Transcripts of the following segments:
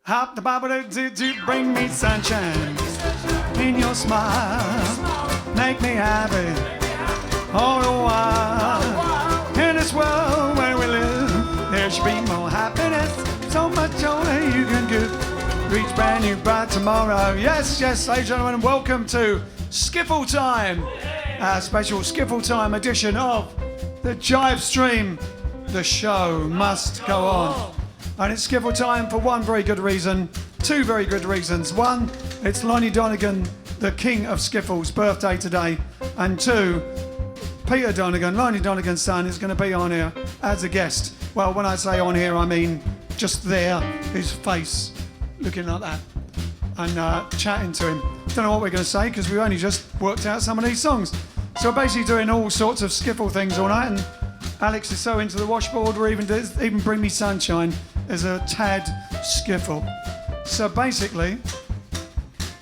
Hop the bobble to bring me sunshine in your smile. Make me happy all the while. In this world where we live, there should be more happiness. So much joy you can give. Reach brand new bright tomorrow. Yes, yes, ladies and gentlemen, and welcome to Skiffle Time. Our special Skiffle Time edition of the JiveStream. The show must go on. And it's Skiffle Time for one very good reason, two very good reasons. One, it's Lonnie Donegan, the king of Skiffle's birthday today. And two, Peter Donegan, Lonnie Donegan's son, is going to be on here as a guest. Well, when I say on here, I mean just there, his face looking like that, and chatting to him. Don't know what we're going to say because we only just worked out some of these songs. So we're basically doing all sorts of Skiffle things all night, and Alex is so into the washboard, we're even Bring Me Sunshine is a tad Skiffle. So basically,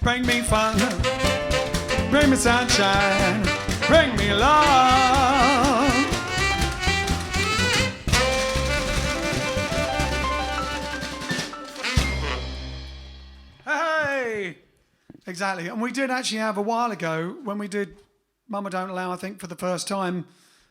bring me fun, bring me sunshine, bring me love. Hey! Exactly. And we did actually have a while ago, when we did Mama Don't Allow, I think, for the first time,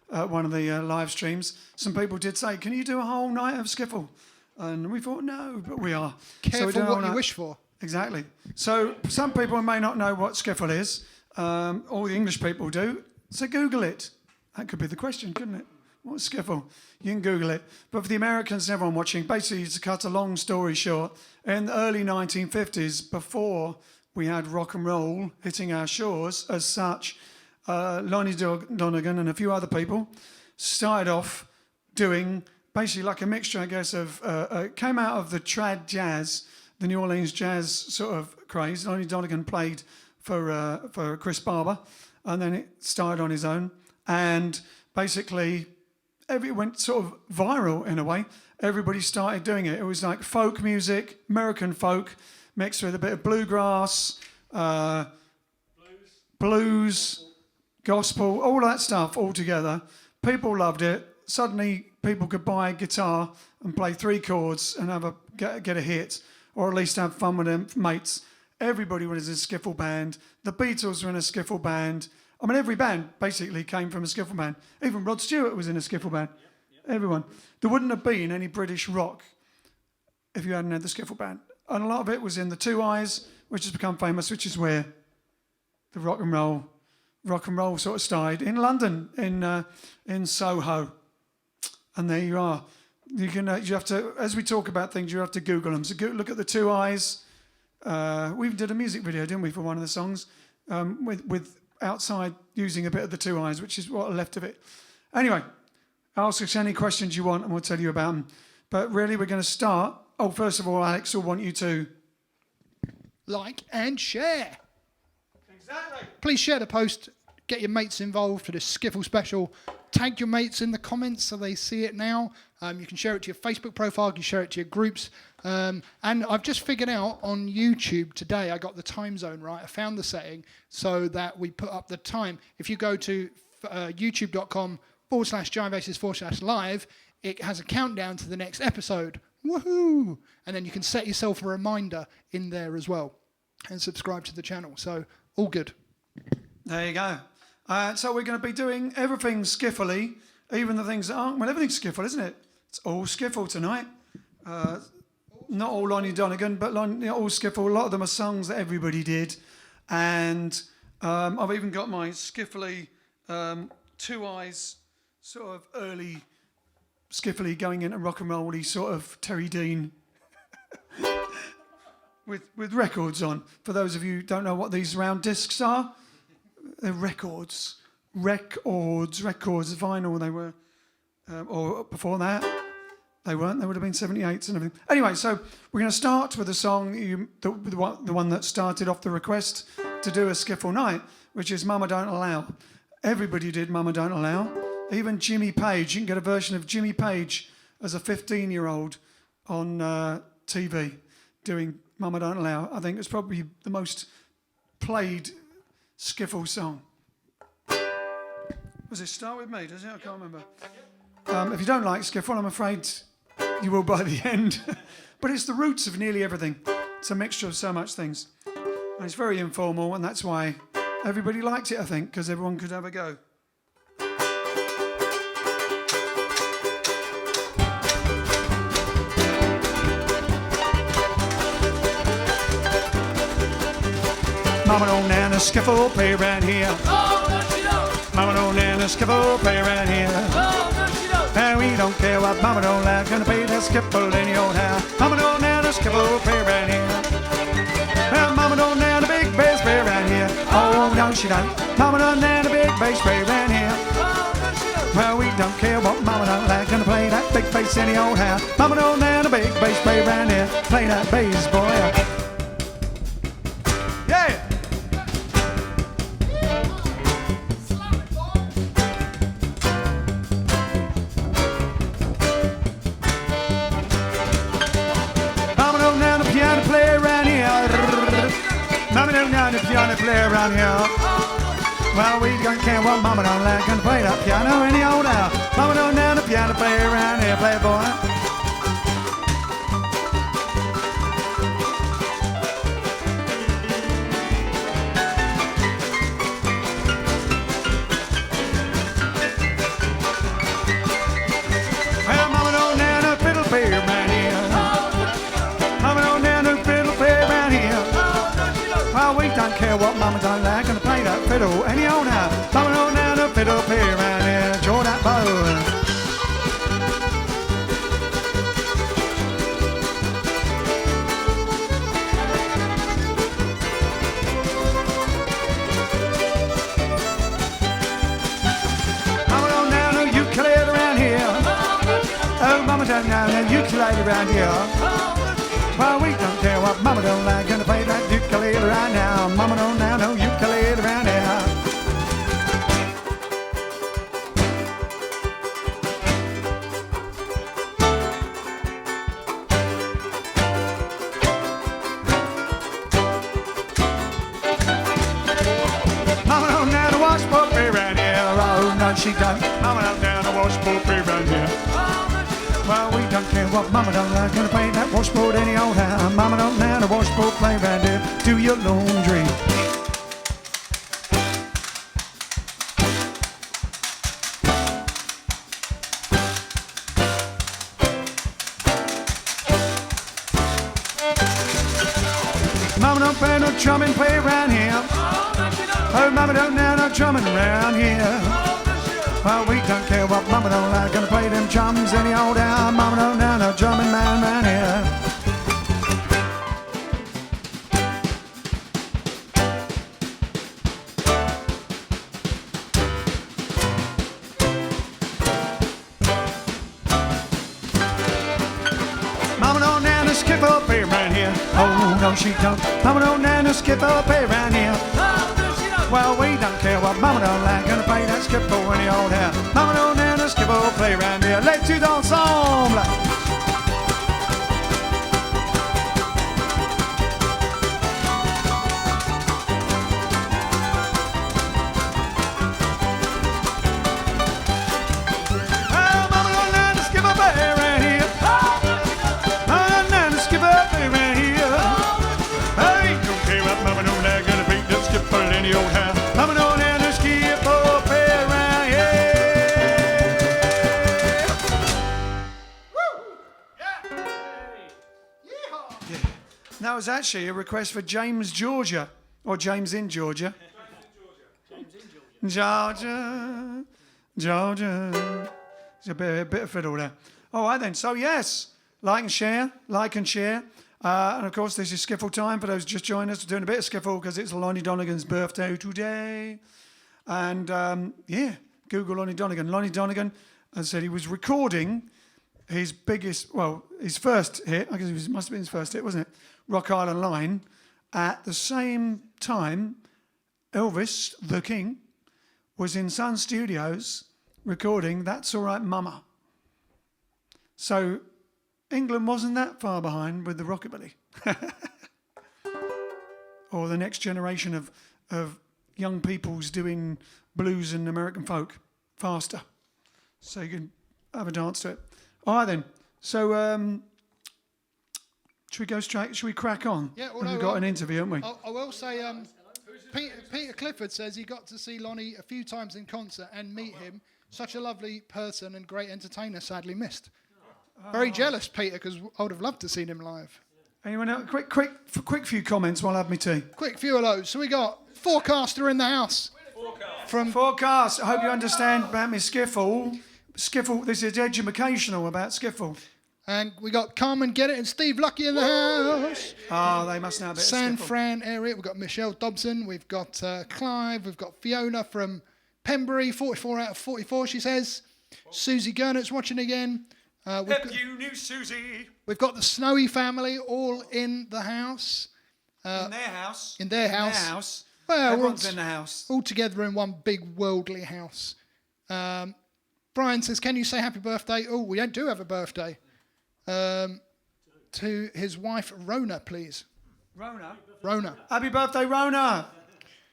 one of the live streams, some people did say, can you do a whole night of Skiffle? And we thought, no, but we are. Careful so what you wish for. Exactly. So some people may not know what Skiffle is. All the English people do. So Google it. That could be the question, couldn't it? What's Skiffle? You can Google it. But for the Americans and everyone watching, basically, to cut a long story short, in the early 1950s, before we had rock and roll hitting our shores as such, Lonnies Donegan and a few other people started off doing basically like a mixture, I guess, of came out of the trad jazz, the New Orleans jazz sort of craze. Lonnie Donegan played for Chris Barber, and then it started on his own, and basically it went sort of viral in a way. Everybody started doing it. It was like folk music, American folk, mixed with a bit of bluegrass, blues, gospel, all that stuff all together. People loved it. Suddenly, people could buy a guitar and play three chords and have get a hit, or at least have fun with their mates. Everybody was in a skiffle band. The Beatles were in a skiffle band. I mean, every band basically came from a skiffle band. Even Rod Stewart was in a skiffle band. Yep. Everyone. There wouldn't have been any British rock if you hadn't had the skiffle band. And a lot of it was in the Two Eyes, which has become famous, which is where the rock and roll sort of started in London, in Soho. And there you are. You have to, as we talk about things, you have to Google them. So look at the Two Eyes. We did a music video, didn't we, for one of the songs, with outside using a bit of the Two Eyes, which is what left of it. Anyway, ask us any questions you want and we'll tell you about them. But really, we're going to start. Oh, first of all, Alex, will want you to like and share. Exactly. Please share the post. Get your mates involved for this Skiffle special. Tag your mates in the comments so they see it now. You can share it to your Facebook profile. You can share it to your groups. And I've just figured out on YouTube today, I got the time zone right. I found the setting so that we put up the time. If you go to youtube.com/Jive Aces /live, it has a countdown to the next episode. Woohoo! And then you can set yourself a reminder in there as well and subscribe to the channel. So all good. There you go. So we're going to be doing everything skiffly, even the things that aren't. Well, everything's skiffle, isn't it? It's all skiffle tonight. Not all Lonnie Donegan, but all skiffle. A lot of them are songs that everybody did. And I've even got my skiffly Two Eyes sort of early skiffly going into rock and roll-y sort of Terry Dean with records on. For those of you who don't know what these round discs are, they're records, vinyl they were, or before that, they weren't, they would have been 78s and everything. Anyway, so we're going to start with a song, the one that started off the request to do a skiffle night, which is Mama Don't Allow. Everybody did Mama Don't Allow, even Jimmy Page. You can get a version of Jimmy Page as a 15-year-old on TV doing Mama Don't Allow. I think it's probably the most played skiffle song. Does it start with me? Does it? I can't remember. If you don't like skiffle, I'm afraid You will by the end. But it's the roots of nearly everything. It's a mixture of so much things. And it's very informal, and that's why everybody likes it, I think, because everyone could have a go. Mama don't and a skiffle play around here. Oh, no, she don't. Mama don't and a skiffle play around here. Oh, no, she don't. And we don't care what Mama don't like, gonna play that skiffle in your house. Mama don't and a skiffle play around here. And Mama don't and a big bass play around here. Oh, no, she don't. Mama don't and a big bass play around here. Oh, no, she don't. Well, we don't care what Mama don't like, gonna play that big bass in the old house. Mama don't and a big bass play around here. Play that bass, boy. Yeah! Mama don't and a piano play around here. Mama don't and a piano play around here. Well, we don't care what Mama don't like, gonna play that piano in the old house. Mama don't know the piano play around here, play boy. Well, Mama don't know the fiddle play around here. Mama don't know the fiddle play around here. Well, we don't care what Mama don't like, gonna play that fiddle any old house. Mama don't know the fiddle play around here, draw that bow. Mama don't know the ukulele around here. Oh, Mama don't know the ukulele around here. Well, we don't care what Mama don't like, gonna play that ukulele right now. Mama don't know no ukulele around here. Mama don't know the washboard play around here. Oh, no, she don't. Mama don't know the washboard play around here. Well, we don't care what Mama don't like, gonna play that washboard any old house. Mama don't know the washboard play around here. Do your laundry. Mama don't play no drumming play around here. Oh, Mama don't know no drumming around here. Well, we don't care what Mama don't like, gonna play them drums any old house. Mama don't know no drumming man around here. Mama don't know no skiffle play around here. Oh, no, she don't. Mama don't know no skiffle play around here. Well, we don't care what Mama don't like, gonna play that skiffle in the old house. Mama don't know the skiffle play around here. Les tu ensemble. Oh, Mama don't know the skiffle play around here. Mama don't know the skiffle play around here. Hey, don't care what Mama don't like, gonna play that skiffle in the old house. Mama don't know the skiffle play around here. Yeah. That was actually a request for James, Georgia, or James in Georgia. Georgia, Georgia. It's a bit of fiddle there. All right then. So yes, like and share. And of course, this is Skiffle time for those just joining us. We're doing a bit of Skiffle because it's Lonnie Donegan's birthday today. And yeah, Google Lonnie Donegan. Lonnie Donegan, as I said, he was recording his biggest, well, his first hit. I guess it must have been his first hit, wasn't it? Rock Island Line. At the same time, Elvis, the King, was in Sun Studios recording That's All Right Mama. So England wasn't that far behind with the rockabilly. Or the next generation of young people's doing blues and American folk faster. So you can have a dance to it. All right then. So, should we go straight? Should we crack on? Yeah, well, We've no, got an interview, haven't we? I will say, Peter Clifford says he got to see Lonnie a few times in concert and meet him. Such a lovely person and great entertainer, sadly missed. Very jealous, Peter, because I would have loved to see him live. Anyone else? Quick few comments while I have me tea. Quick few of those. So we got Forecaster in the house. Forecast. I hope you understand about me Skiffle. Skiffle, this is educational about Skiffle. And we got Carmen Get It and Steve Lucky in the house. Oh, they must know a bit San of Skiffle. Fran area. We've got Michelle Dobson. We've got Clive. We've got Fiona from Pembury, 44 out of 44, she says. Susie Gurnet's watching again. You knew Susie. We've got the Snowy family all in the house. In their house. In their house. In their house. Well, Everyone's in the house. all together in one big worldly house. Brian says, can you say happy birthday? Oh, we do have a birthday. To his wife, Rona, please. Rona. Happy birthday, Rona.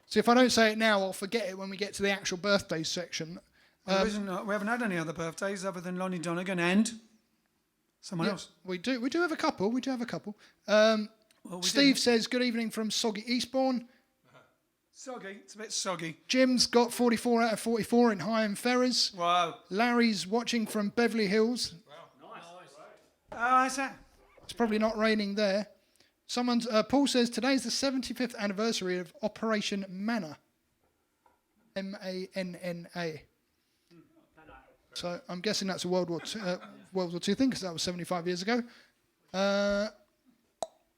So if I don't say it now, I'll forget it when we get to the actual birthdays section. We haven't had any other birthdays other than Lonnie Donegan and someone else. We do have a couple. We Steve do. says, good evening from Soggy Eastbourne. Soggy. It's a bit soggy. Jim's got 44 out of 44 in Higham Ferrers. Wow. Larry's watching from Beverly Hills. Oh, is that? It's probably not raining there. Paul says today's the 75th anniversary of Operation Manna. Manna. So I'm guessing that's a World War II thing because that was 75 years ago.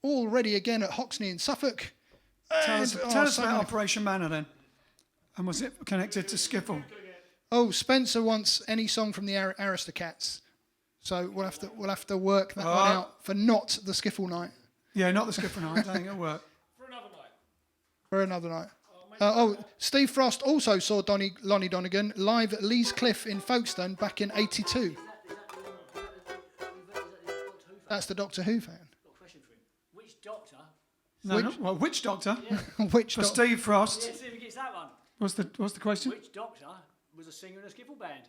Already again at Hoxney in Suffolk. Tell us about Operation Manna then. And was it connected to Skiffle? Oh, Spencer wants any song from the Aristocats. So we'll have to work that one out for not the Skiffle night. Yeah, not the Skiffle night. I don't think it'll work. For another night. Steve Frost also saw Lonnie Donegan live at Lees Cliff in Folkestone back in '82. That's the Doctor Who fan. Which doctor? Which doctor? Which For doctor? Steve Frost. Yeah, see if he gets that one. What's the question? Which doctor was a singer in a skiffle band?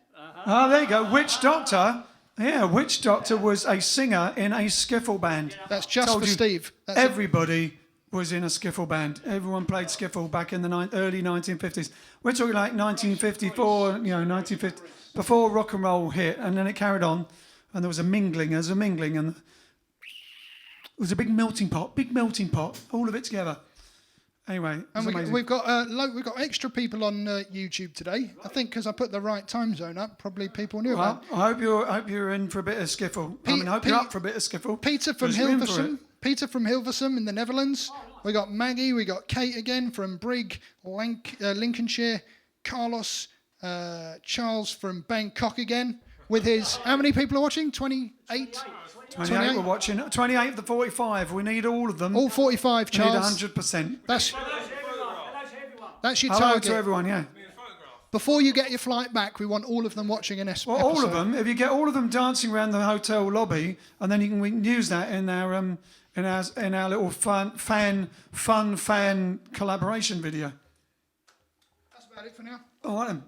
Oh, there you go. Which doctor? Yeah, which doctor was a singer in a skiffle band? That's just Told for you, Steve. That's everybody was in a skiffle band. Everyone played skiffle back in the early 1950s. We're talking like 1954, 1950, before rock and roll hit, and then it carried on, and there was a mingling, and it was a big melting pot, all of it together. Anyway, and amazing. we've got extra people on YouTube today. I think because I put the right time zone up, probably people knew Well, about. I hope you're in for a bit of skiffle. I hope you're up for a bit of skiffle. Peter from Because you're in for Hilversum. it. Peter from Hilversum in the Netherlands. We got Maggie. We got Kate again from Brigg, Lincolnshire. Carlos, Charles from Bangkok again. With his, how many people are watching? 28. 28 we're watching. 28 of the 45. We need all of them. All 45, We need Charles. 100%. That's your Hello target. to everyone, yeah. Before you get your flight back, we want all of them watching an episode. Well, all of them. If you get all of them dancing around the hotel lobby, and then we can use that in our little fan collaboration video. That's about it for now. All right then.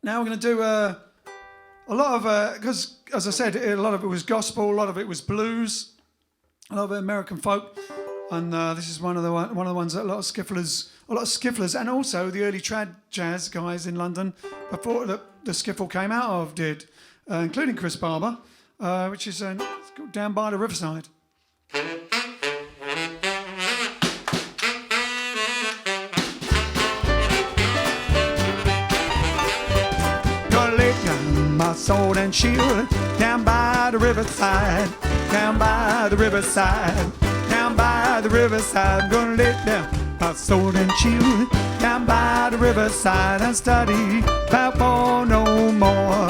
Now we're going to do a lot of because, as I said, a lot of it was gospel, a lot of it was blues, a lot of it American folk, and this is one of the ones that a lot of skifflers, and also the early trad jazz guys in London before the skiffle came out of did, including Chris Barber, which is down by the riverside. My sword and shield down by the riverside, down by the riverside, down by the riverside. I'm gonna lay down my sword and shield down by the riverside and study about war no more.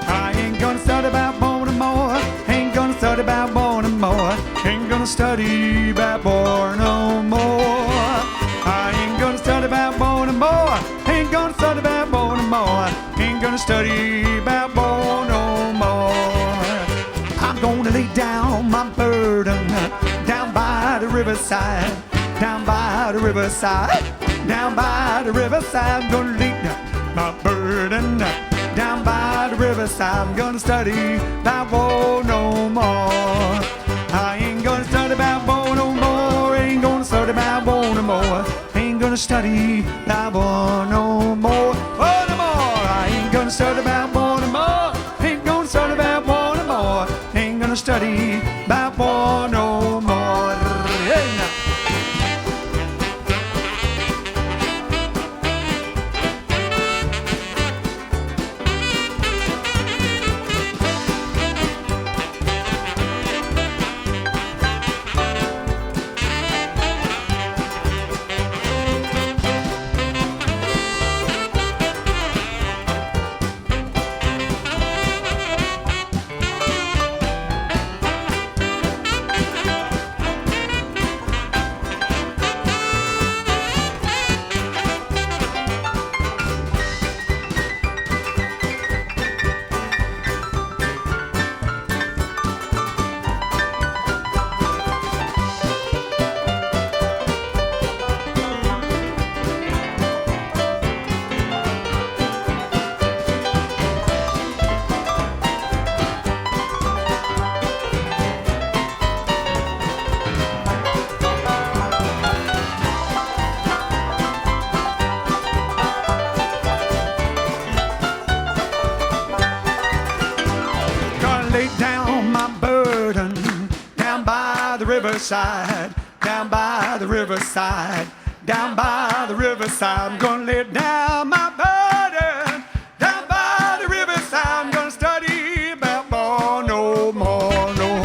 I ain't gonna study about war no more. Ain't gonna study about war no more. Ain't gonna study about war no more. I ain't gonna study about war no more. Ain't gonna study about war no more. Ain't gonna study about war no more. I'm gonna lay down my burden down by the riverside, down by the riverside, down by the riverside. I'm gonna lay down my burden down by the riverside. riverside. I'm gonna study Balboa no more. I ain't gonna study Balboa no more. Ain't gonna study Balboa no more. Ain't gonna study Balboa no more. Oh, no more. I ain't gonna study Balboa no more. Ain't gonna study Balboa no more. Ain't gonna study Balboa no more. Hey, now. Riverside, down by the riverside, down by the riverside. I'm gonna lay down my burden, down by the riverside. I'm gonna study Balboa no more, no.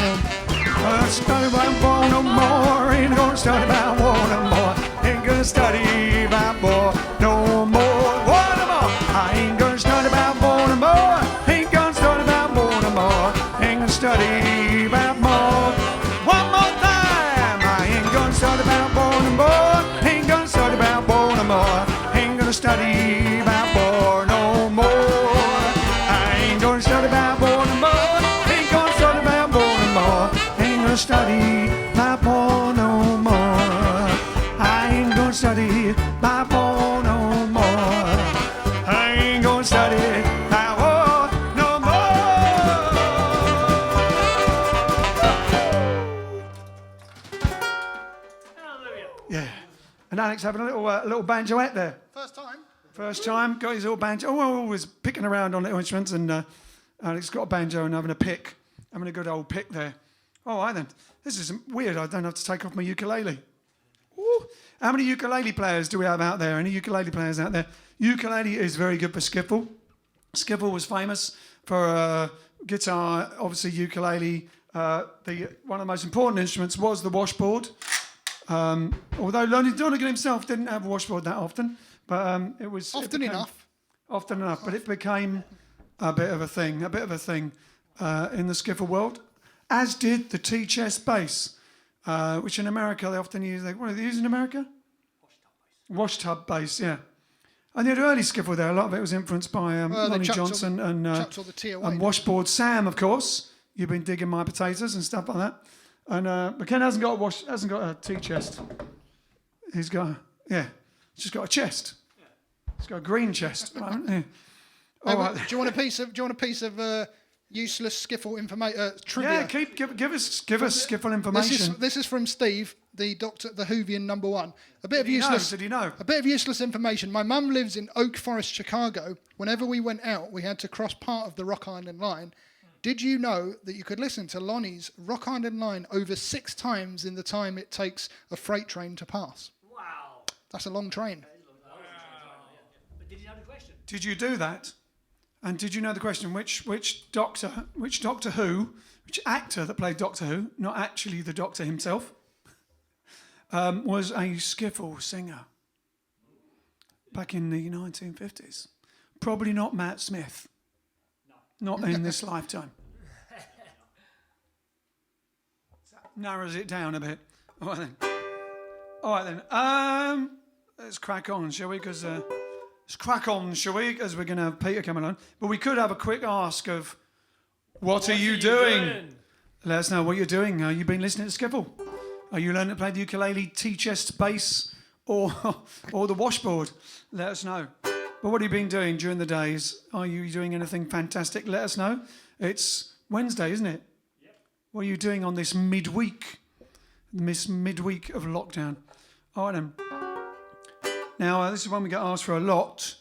Gonna study Balboa no more. Ain't gonna study Balboa no more. Ain't gonna study Balboa no more. One no more. I ain't gonna study Balboa no more. Ain't gonna study Balboa no more. Ain't gonna study Balboa. One more time. I ain't gonna study Balboa no more. Ain't gonna study Balboa no more. Ain't gonna study Balboa no more. I ain't gonna study Balboa no more. Ain't gonna study Balboa no more. Ain't gonna study Balboa no more. I ain't gonna study Balboa no more. I ain't gonna study Balboa no more. Hallelujah. Yeah. And Alex having a little banjoette there. First time. First time, got his little banjo. Oh, well, always picking around on little instruments, and Alex got a banjo and having a pick. Having a good old pick there. All right then. This is weird. I don't have to take off my ukulele. Ooh. How many ukulele players do we have out there? Any ukulele players out there? Ukulele is very good for skiffle. Skiffle was famous for guitar, obviously ukulele. One of the most important instruments was the washboard. Although Lonnie Donegan himself didn't have a washboard that often, but it was Often enough. Often enough, but it became a bit of a thing in the skiffle world, as did the T-chest bass, which in America they often use. What do they use in America? Wash tub bass, yeah. And the early skiffle there, a lot of it was influenced by Lonnie Johnson and Washboard Sam, of course. You've been digging my potatoes and stuff like that. And but Ken hasn't got a T-chest. He's got just got a chest. He's got a green chest. Yeah. All right. Do you want a piece of useless skiffle trivia? Yeah, give us skiffle information. This is from Steve, the Whovian #1. Did he know? A bit of useless information. My mum lives in Oak Forest, Chicago. Whenever we went out, we had to cross part of the Rock Island Line. Did you know that you could listen to Lonnie's Rock Island Line over 6 times in the time it takes a freight train to pass? Wow. That's a long train. But did you know the question? Did you do that? And did you know the question? Which Doctor Who, which actor that played Doctor Who, not actually the Doctor himself, was a skiffle singer back in the 1950s? Probably not Matt Smith. Not in this lifetime. Narrows it down a bit. All right then. Let's crack on, shall we? Because As we're going to have Peter coming on. But we could have a quick ask of, what are you doing? Let us know what you're doing. You've been listening to Skiffle. Are you learning to play the ukulele, T-chest bass, or the washboard? Let us know. But what have you been doing during the days? Are you doing anything fantastic? Let us know. It's Wednesday, isn't it? Yep. What are you doing on this midweek of lockdown? All right, then. Now, this is one we get asked for a lot,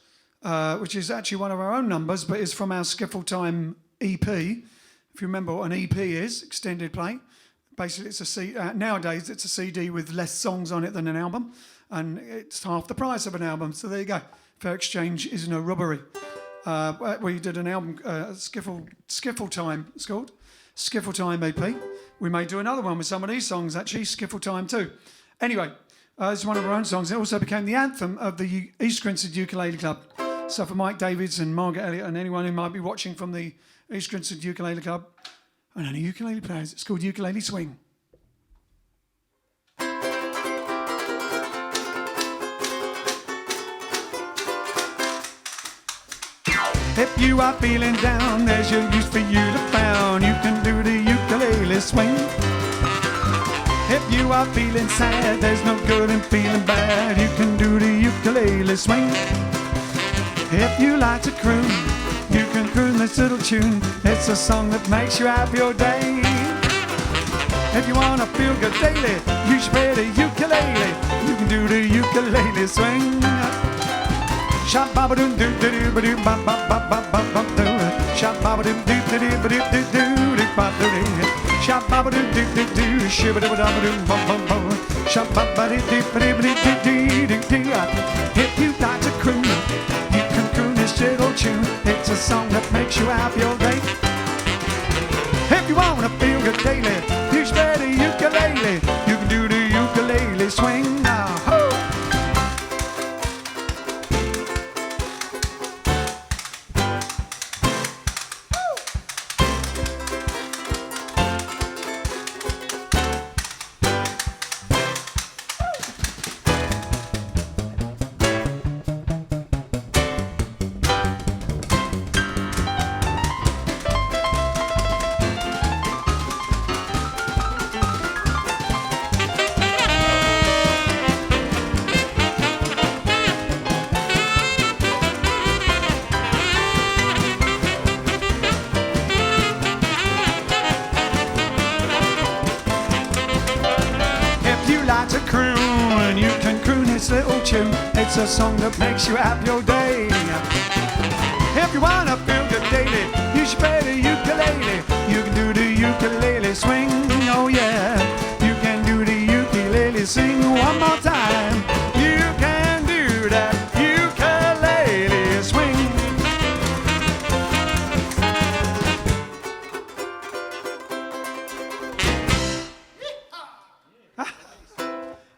which is actually one of our own numbers, but it's from our Skiffle Time EP. If you remember what an EP is, extended play. Basically, it's a nowadays it's a CD with less songs on it than an album, and it's half the price of an album. So there you go. Fair exchange is no robbery. We did an album, Skiffle Time, it's called. Skiffle Time EP. We may do another one with some of these songs, actually, Skiffle Time too. Anyway, it's one of our own songs. It also became the anthem of the East Grinstead Ukulele Club. So for Mike Davids and Margaret Elliott and anyone who might be watching from the East Grinstead Ukulele Club, and any ukulele players, it's called Ukulele Swing. If you are feeling down, there's your use for you to found. You can do the ukulele swing. If you are feeling sad, there's no good in feeling bad. You can do the ukulele swing. If you like to croon, you can croon this little tune. It's a song that makes you have your day. If you want to feel good daily, you should play the ukulele. You can do the ukulele swing. Shabba-ba-doo-doo-doo-doo-ba-doo-ba-ba-ba-ba-ba-doo. Shabba-ba-doo-doo-doo-doo-doo-doo-doo-doo. Shabba-ba-doo-doo-doo-doo. Shibba-doo-ba-doo-bum-bum-bum. Shabba-ba-doo-doo-doo-doo-doo-doo. If you like to croon, you can croon this little tune. It's a song that makes you have your day. If you want to feel good daily, you should play the ukulele. You can do the ukulele swing now. It's a song that makes you have your day. If you wanna feel good daily, you should play the ukulele. You can do the ukulele swing, oh yeah. You can do the ukulele swing one more time. You can do that ukulele swing.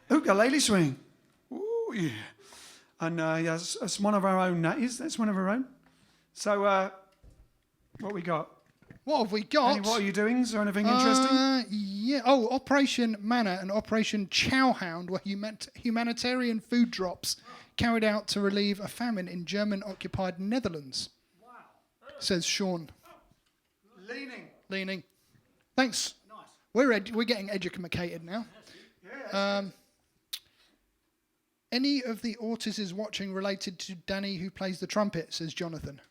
Ukulele swing. Ooh, yeah. And yes, that's one of our own, that is. That's one of our own. So, what we got? What have we got? What are you doing? Is there anything interesting? Yeah. Oh, Operation Manna and Operation Chowhound were humanitarian food drops carried out to relieve a famine in German-occupied Netherlands. Wow. Says Sean. Leaning. Thanks. Nice. We're getting educated now. Yeah. Any of the Ortizes watching related to Danny who plays the trumpet, says Jonathan.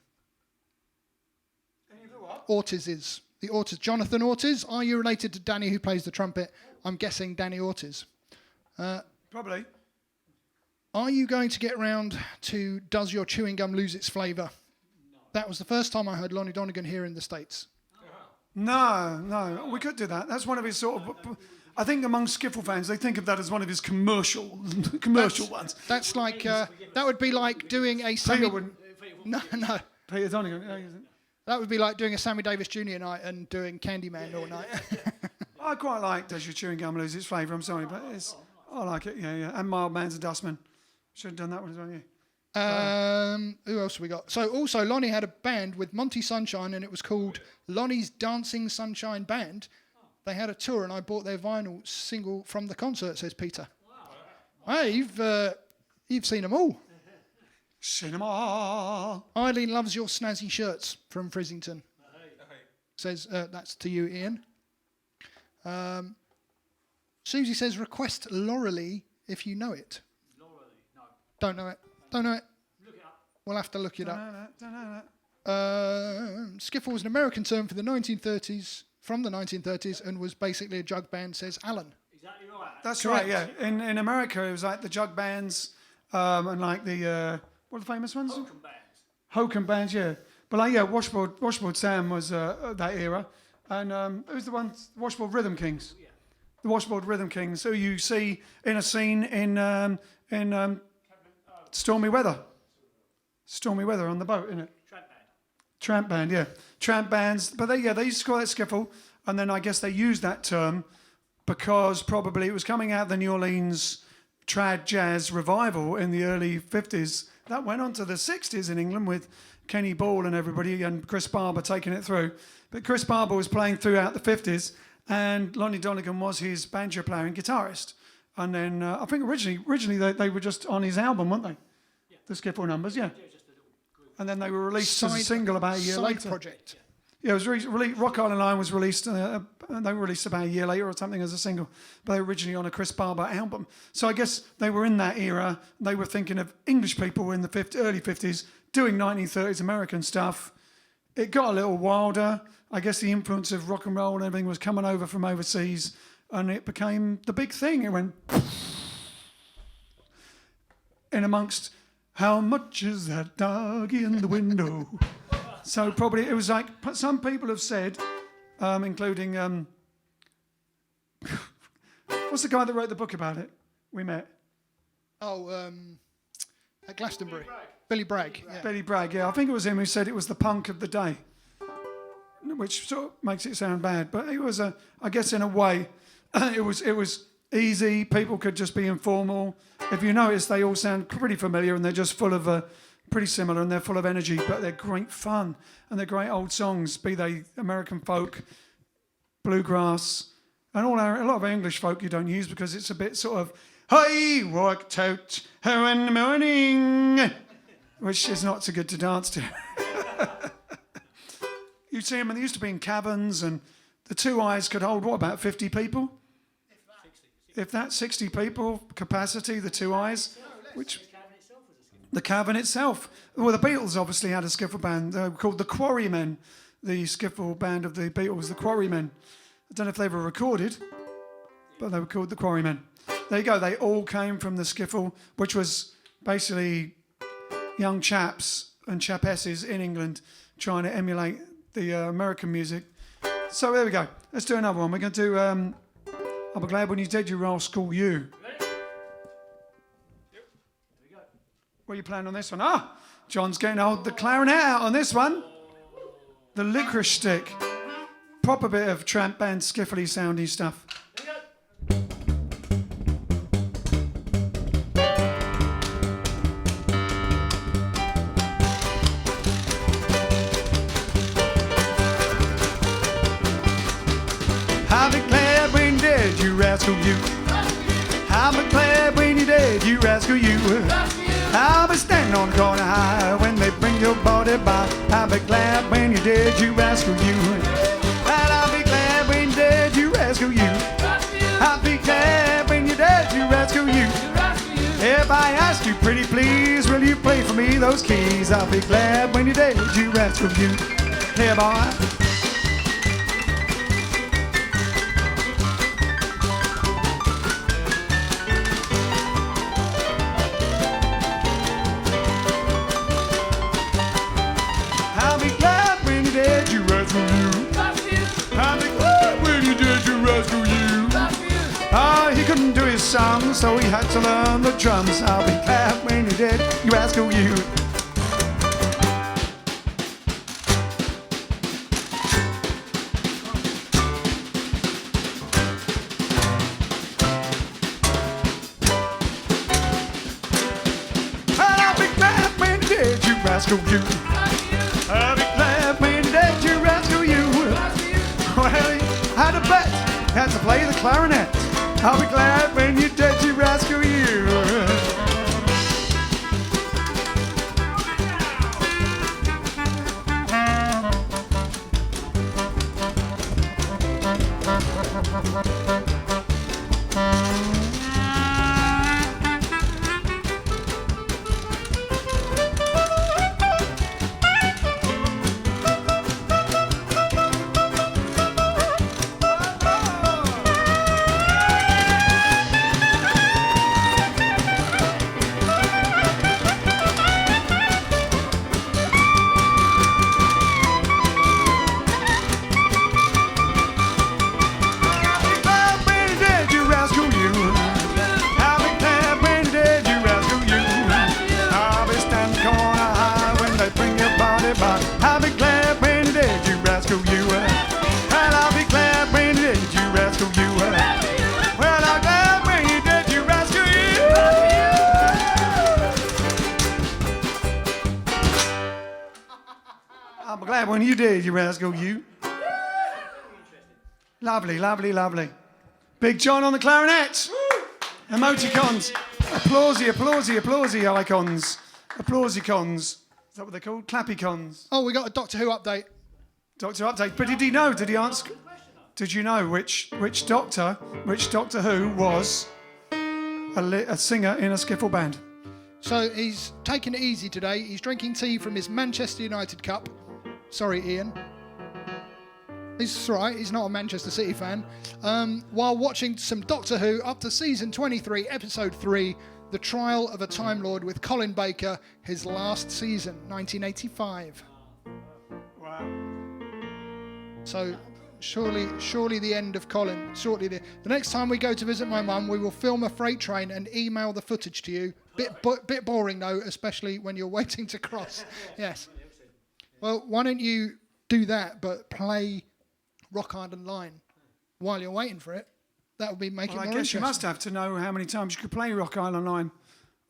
Any of the what? Ortizes. Jonathan Ortiz. Are you related to Danny who plays the trumpet? I'm guessing Danny Ortiz. Probably. Are you going to get round to Does Your Chewing Gum Lose Its Flavour? No. That was the first time I heard Lonnie Donegan here in the States. No. We could do that. That's one of his sort of... I think among Skiffle fans, they think of that as one of his commercial ones. That's like that would be like doing a Sammy. Peter wouldn't. No. Peter Donegan. That would be like doing a Sammy Davis Jr. night and doing Candyman all night. I quite like Does Your Chewing Gum Lose Its Flavour? I'm sorry, but I like it. Yeah. And Mild Man's a Dustman. Should have done that one as well. Yeah. Who else have we got? So also Lonnie had a band with Monty Sunshine, and it was called Lonnie's Dancing Sunshine Band. They had a tour, and I bought their vinyl single from the concert, says Peter. Wow. Hey, you've seen them all. Seen them all. Eileen loves your snazzy shirts from Frizzington. Says, that's to you, Ian. Susie says, request Laurelie if you know it. Laurelie, no. Don't know it. Look it up. We'll have to look it up. Skiffle was an American term for the 1930s, from the 1930s, and was basically a jug band, says Alan. Exactly right. That's Correct. right, yeah. In America, it was like the jug bands and like the, what are the famous ones? Morecambe bands. Hokum bands, yeah. But like, yeah, Washboard Sam was that era. And who's the one? Washboard Rhythm Kings. Yeah. The Washboard Rhythm Kings, who you see in a scene in Stormy Weather. Stormy Weather on the boat, isn't it? Tramp band. Tramp band, yeah. Tramp bands. But they used to call that skiffle. And then I guess they used that term because probably it was coming out of the New Orleans trad jazz revival in the early 50s. That went on to the 60s in England with Kenny Ball and everybody and Chris Barber taking it through. But Chris Barber was playing throughout the 50s and Lonnie Donegan was his banjo player and guitarist. And then I think originally they were just on his album, weren't they? Yeah. The Skiffle numbers, yeah. Yeah, just a little group. And then they were released as a single about a year side later. project. Yeah, it was released. Rock Island Line was released. They were released about a year later or something as a single, but they were originally on a Chris Barber album. So I guess they were in that era. They were thinking of English people in the early 50s doing 1930s American stuff. It got a little wilder. I guess the influence of rock and roll and everything was coming over from overseas, and it became the big thing. It went in amongst. How much is that doggy in the window? So probably it was like some people have said, including what's the guy that wrote the book about it? We met. Oh, at Glastonbury. Billy Bragg. Yeah. Billy Bragg. Yeah, I think it was him who said it was the punk of the day, which sort of makes it sound bad, but it was I guess in a way, it was easy. People could just be informal. If you notice, they all sound pretty familiar and they're just full of. Pretty similar, and they're full of energy, but they're great fun, and they're great old songs, be they American folk, bluegrass, and a lot of English folk you don't use because it's a bit sort of, I walked out in the morning, which is not so good to dance to. You'd see them, and they used to be in caverns, and the two eyes could hold, what, about 50 people? If that, 60 people capacity, the two eyes, which... The Cavern itself. Well, the Beatles obviously had a skiffle band called the Quarrymen, the skiffle band of the Beatles, the Quarrymen. I don't know if they were recorded, but they were called the Quarrymen. There you go. They all came from the skiffle, which was basically young chaps and chapesses in England trying to emulate the American music. So there we go. Let's do another one. We're going to do I'll be glad when you're dead, you rascal you. What are you playing on this one? John's getting the clarinet out on this one. The licorice stick. Proper bit of tramp band, skiffly soundy stuff. I'll be glad when you're dead, you rascal you. I'll be glad when you're dead, you rascal you. I'll be standing on the corner high when they bring your body by. I'll be glad when you're dead, you rascal you. And I'll be glad when you're dead, you rascal you. I'll be glad when you're dead, you rascal you. If I ask you pretty please, will you play for me those keys? I'll be glad when you're dead, you rascal you. Here, boy. He couldn't do his song, so he had to learn the drums. I'll be glad when you're dead, you rascal you. I'll be glad when you're dead, you rascal you. I'll be glad when you're dead, you rascal you. Well, he had a bet, he had to play the clarinet. I'll be glad when you're dead, you rascal you. rascal, you. Well, I'll be glad when you did, you rascal, you. Well, I'm glad when you did, you rascal, you. I'm glad when you did, you rascal, you. Lovely, lovely, lovely. Big John on the clarinet. Emoticons. Applausey, applausey, applausey icons. Applausicons. Is that what they're called? Clappycons. Oh, we got a Doctor Who update. Doctor update. But did he know? Did he ask? Did you know which Doctor Who was a singer in a skiffle band? So he's taking it easy today. He's drinking tea from his Manchester United cup. Sorry, Ian. He's right, he's not a Manchester City fan. While watching some Doctor Who up to season 23, episode 3, The Trial of a Time Lord with Colin Baker, his last season, 1985. Wow. So surely the end of Colin. Shortly the next time we go to visit my mum, we will film a freight train and email the footage to you. Bit boring though, especially when you're waiting to cross. Yes. Well, why don't you do that, but play Rock Island Line while you're waiting for it? That would be making it more I guess interesting. you must have to know how many times you could play Rock Island Line,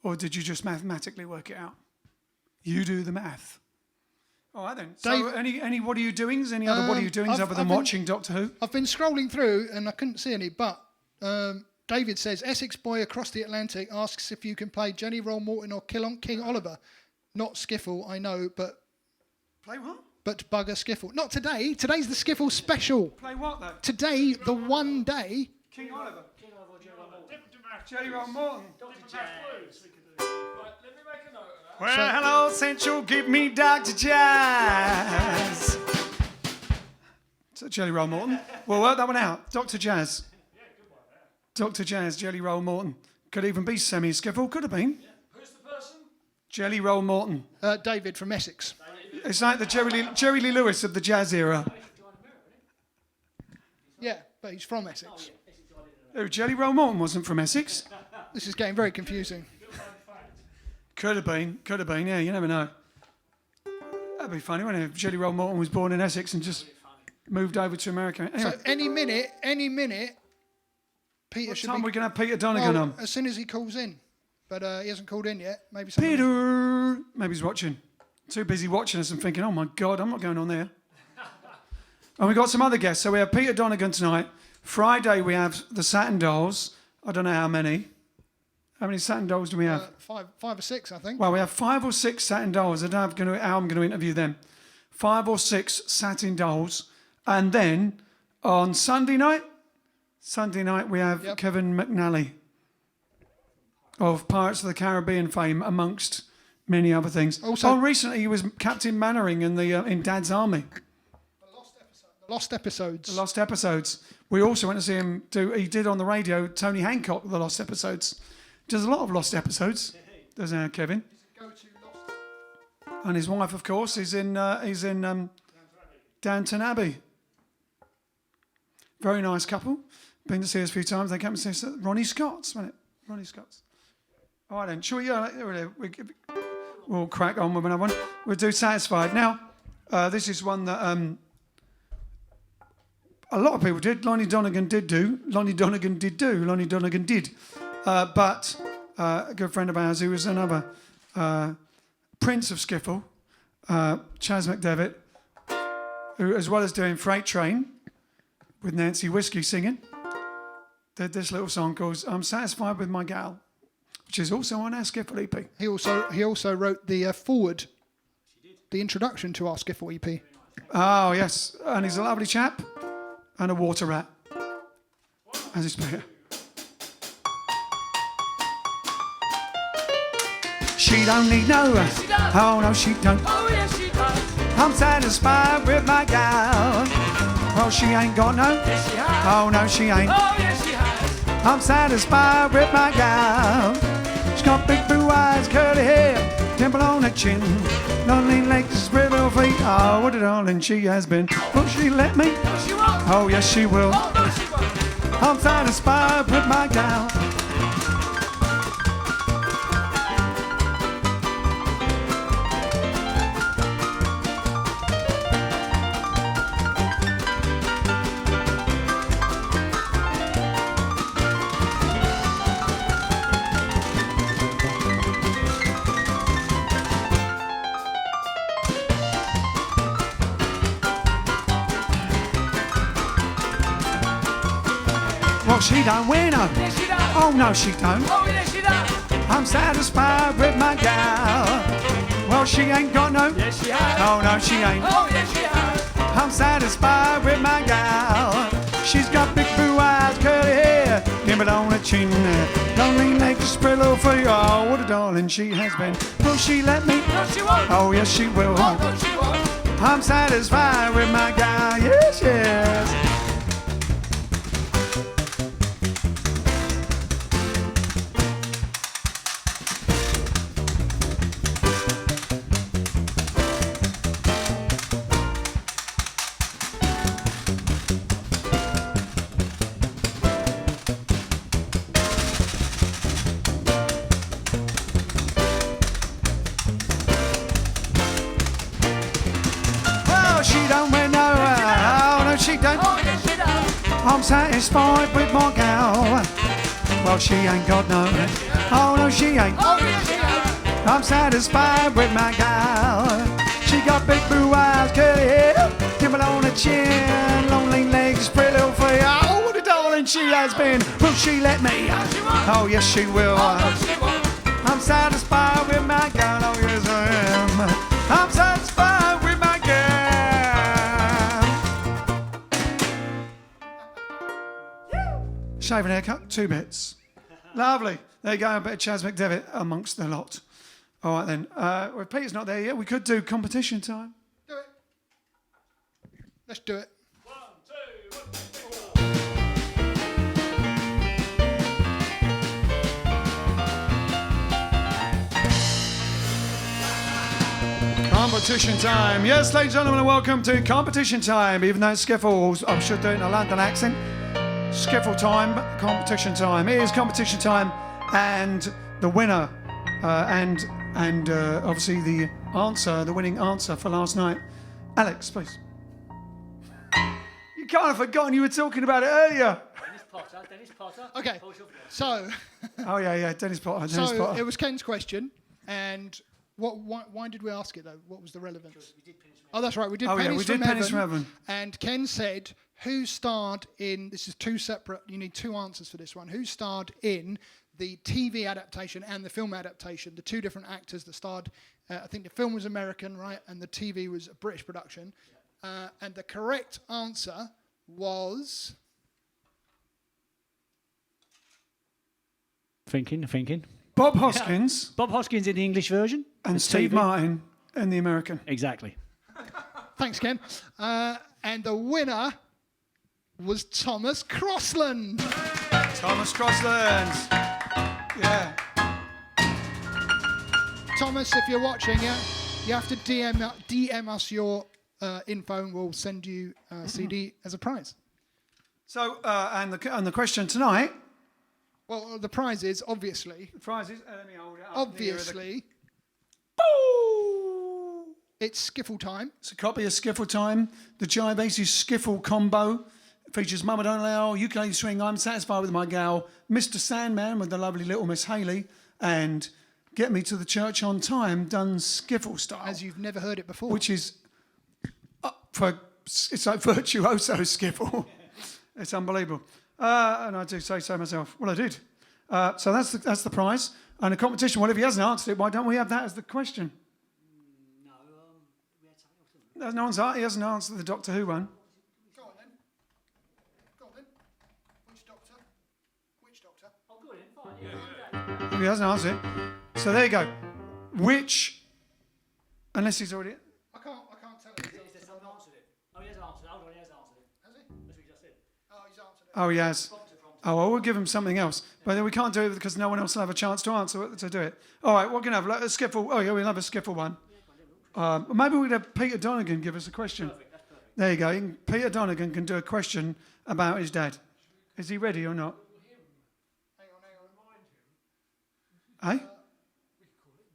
or did you just mathematically work it out? You do the math. All right then. So any what are you doings? Any other what are you doings other than watching Doctor Who? I've been scrolling through and I couldn't see any, but David says Essex boy across the Atlantic asks if you can play Jenny Roll Morton or King Oliver. Not Skiffle, I know, but Play what? But bugger Skiffle. Not today. Today's the Skiffle special. Play what though? Today, the one day. King Oliver. Jelly Roll Morton. Well, hello, Central, give me Dr. Jazz. So Jelly Roll Morton. We'll work that one out. Dr. Jazz. Dr. Jazz, Jelly Roll Morton. Could even be semi-skiffle. Could have been. Who's the person? Jelly Roll Morton. David from Essex. It's like the Jerry Lee Lewis of the jazz era. Yeah, but he's from Essex. Oh, Jelly Roll Morton wasn't from Essex. This is getting very confusing. Could have been, yeah, you never know. That'd be funny, wouldn't it, if Jelly Roll Morton was born in Essex and just moved over to America. Anyway, So any minute, Peter should what time be... are we going to have Peter Donegan on? As soon as he calls in. But he hasn't called in yet. Maybe something. Peter! Maybe he's watching. Too busy watching us and thinking, oh my God, I'm not going on there. And we've got some other guests. So we have Peter Donegan tonight. Friday we have the Satin Dolls. I don't know how many. How many Satin Dolls do we have? 5 or 6, I think. Well, we have 5 or 6 Satin Dolls. I don't know how I'm going to interview them. 5 or 6 Satin Dolls. And then on Sunday night we have Kevin McNally of Pirates of the Caribbean fame, amongst many other things. Also, recently he was Captain Mannering in Dad's Army. The Lost Episodes. The Lost Episodes. We also went to see him he did on the radio, Tony Hancock, The Lost Episodes. Does a lot of Lost Episodes, does Kevin. And his wife, of course, is in Downton Abbey. Very nice couple. Been to see us a few times. They came and see us. Ronnie Scott's, wasn't it? Ronnie Scott's. All right then. Shall we? We'll crack on with another one. We'll do Satisfied. Now, this is one that a lot of people did. Lonnie Donegan did do. Lonnie Donegan did do. Lonnie Donegan did. But a good friend of ours who was another Prince of Skiffle, Chas McDevitt, who, as well as doing Freight Train with Nancy Whiskey singing, did this little song called I'm Satisfied with My Gal, which is also on our Skiffle EP. He also wrote the foreword, the introduction to our Skiffle EP. Oh, yes. And he's a lovely chap and a water rat. As his player. She don't need no, oh no she don't. Oh yes she does. I'm satisfied with my gal. Oh she ain't got no, Yes she has. oh no she ain't. Oh yes she has. I'm satisfied with my gal. She's got big blue eyes, curly hair, dimple on her chin, lonely legs, spread her feet. Oh what a darling she has been. Will she let me? No she won't. Oh yes she will. Oh no she won't. I'm satisfied with my gal. Well, she don't win her. Yes, she does. Oh, no, she don't. Oh, yes, she does. I'm satisfied with my gal. Well, she ain't got no. Yes, she has. Oh, no, she ain't. Oh, yes, she has. I'm satisfied with my gal. She's got big blue eyes, curly hair, dimple on her chin, lonely legs spread over you. Oh, what a darling she has been. Will she let me? No, she won't. Oh, yes, she will. Oh, no, she won't. I'm satisfied with my gal. Yes, yes. Oh, yes, she does. I'm satisfied with my gal. Well, she ain't got no. Oh, no, she ain't. Oh, yes, she has. I'm satisfied with my gal. She got big blue eyes, curly hair, dimple on her chin, lonely legs, pretty little feet. Oh, what a darling she has been. Will she let me? Oh, yes, she will. Oh, no, she won't. I'm satisfied with my gal. Oh, yes, I am. I'm satisfied with my gal. Shave and haircut, 2 bits. Lovely. There you go, a bit of Chas McDevitt amongst the lot. All right then. Well, Peter's not there yet. We could do competition time. Do it. Let's do it. 1, 2, 1, 2, 3, 4. Competition time. Yes, ladies and gentlemen, and welcome to competition time. Even though it's Skiffle, I should do it in a London accent. Skiffle time, competition time. It is competition time, and the winner, and obviously the answer, the winning answer for last night. Alex, please. You can't have forgotten you were talking about it earlier. Dennis Potter. Okay, so Oh yeah, Dennis Potter. so it was Ken's question, and why did we ask it though? What was the relevance? Oh, that's right. We did. Oh, yeah, Pennies we did from Pennies Heaven, from Heaven. And Ken said, "Who starred in?" This is 2 separate. You need 2 answers for this one. Who starred in the TV adaptation and the film adaptation? The 2 different actors that starred. I think the film was American, right, and the TV was a British production. And the correct answer was Thinking. Bob Hoskins Bob Hoskins in the English version. and It's Steve TV. Martin in the American. Exactly. thanks, Ken. And the winner was Thomas Crossland. Thomas Crossland. Yeah. Thomas, if you're watching, you have to DM us your info, and we'll send you a CD as a prize. So, and the question tonight. Well, the prize is obviously, The prize is. Let me hold it up. obviously, Boo! it's Skiffle time. It's a copy of Skiffle Time, the Jive Aces Skiffle combo. It features Mama Don't Allow, Ukulele Swing, I'm Satisfied with My Gal, Mr. Sandman with the lovely little Miss Haley, and Get Me to the Church on Time, done Skiffle style. As you've never heard it before. Which is, it's like virtuoso Skiffle. It's unbelievable. And I do say so myself. Well, I did. So that's the prize. And the competition, well, if he hasn't answered it, why don't we have that as the question? No, we had something else. He hasn't answered the Doctor Who one. Go on then. Which doctor? Oh, good, fine. Yeah. If he hasn't answered it. So there you go. Which, unless he's already... I can't tell you. Is there someone answered it? Oh, he has answered it. Hold on, he has answered it. Has he? That's what he just said. Oh, he's answered it. Oh, he has. Oh, well, we'll give him something else. But then we can't do it because no one else will have a chance to do it. All right, we're going to have a Skiffle. Oh, yeah, we'll have a Skiffle one. Maybe we'd have Peter Donegan give us a question. Perfect, that's perfect. There you go. Peter Donegan can do a question about his dad. Is he ready or not? Hang on. Hey?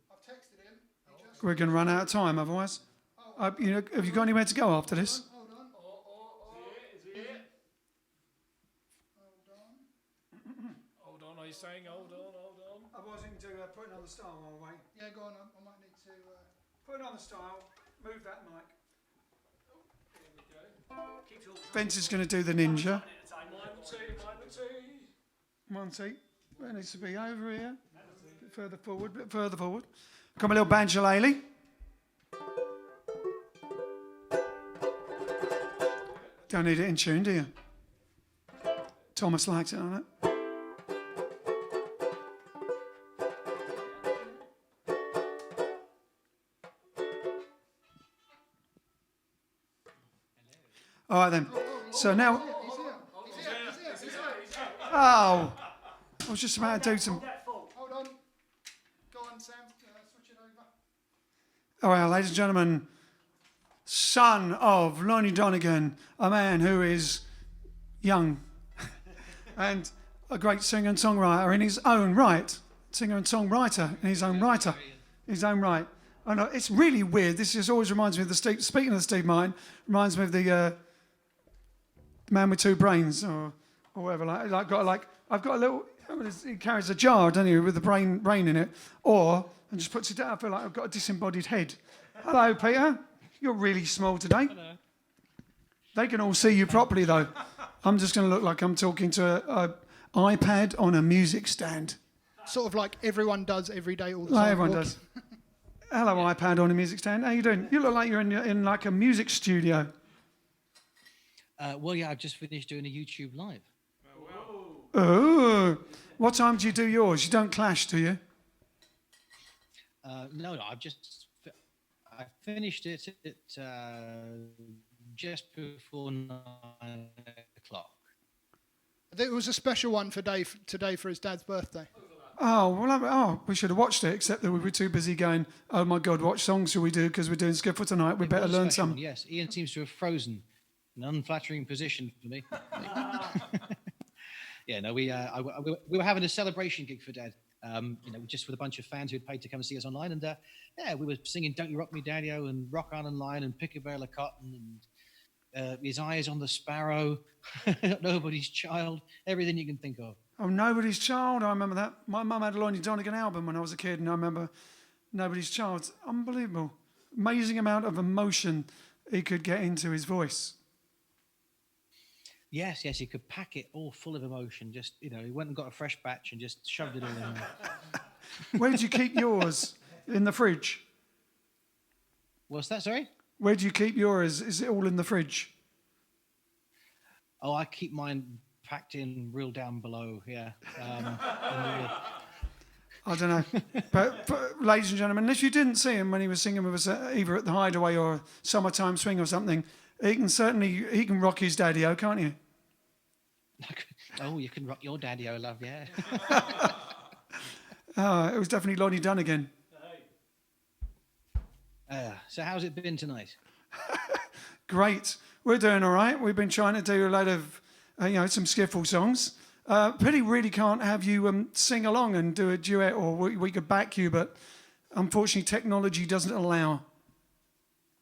I've texted him. He just... We're going to run out of time otherwise. Have you got anywhere to go after this? Hold on. Is he here? Hold on. Hold on, are you saying hold on? Otherwise, we can do putting on the style while we're waiting. Yeah, go on. I might need to... Put on the style. Move that mic. Here we go. Keep talking. Vince is going to do the ninja. Mine will too. One seat. Where needs to be over here? Bit further forward, bit further forward. Got my little banjolele. Don't need it in tune, do you? Thomas likes it, on it. All right then. So now. Oh, I was just about to do some. Hold on. Go on, Sam. Switch it over. All right, ladies and gentlemen, son of Lonnie Donegan, a man who is young and a great singer and songwriter in his own right. Singer and songwriter in his own right. I know, it's really weird. This just always reminds me of the Steve. Speaking of the Steve Martin, reminds me of the man with two brains, or whatever. I've got a little. He carries a jar, doesn't he, with the brain in it, and just puts it down. I feel like I've got a disembodied head. Hello, Peter. You're really small today. Hello. They can all see you properly, though. I'm just going to look like I'm talking to an iPad on a music stand. Sort of like everyone does every day, all the Like time. everyone does. Hello, iPad on a music stand. How you doing? You look like you're in like a music studio. Well, yeah, I've just finished doing a YouTube live. Oh, what time do you do yours? You don't clash, do you? No, I finished it at just before 9 o'clock. I think it was a special one for Dave today for his dad's birthday. Oh, well, we should have watched it, except that we were too busy going, oh my God, what songs shall we do? Because we're doing Skiffle tonight. We better learn some. Yes, Ian seems to have frozen. An unflattering position for me. Yeah, no, we were having a celebration gig for Dad. Just with a bunch of fans who had paid to come and see us online, and we were singing "Don't You Rock Me, Daddy-O" and "Rock On and Line" and "Pick a Bale of Cotton" and "His Eyes on the Sparrow," "Nobody's Child," everything you can think of. Oh, Nobody's Child. I remember that. My mum had a Lonnie Donegan album when I was a kid, and I remember Nobody's Child. It's unbelievable. Amazing amount of emotion he could get into his voice. Yes, he could pack it all full of emotion. Just, he went and got a fresh batch and just shoved it all in there. Where did you keep yours? In the fridge? What's that, sorry? Where do you keep yours? Is it all in the fridge? Oh, I keep mine packed in real down below, yeah. I don't know. But, ladies and gentlemen, if you didn't see him when he was singing with us either at the Hideaway or Summertime Swing or something, he can rock his daddy-o, can't you? Oh, you can rock your daddy-o, love, yeah. It was definitely Lonnie Donegan. So how's it been tonight? Great. We're doing all right. We've been trying to do a load of, some Skiffle songs. Pity really can't have you sing along and do a duet, or we could back you, but unfortunately technology doesn't allow.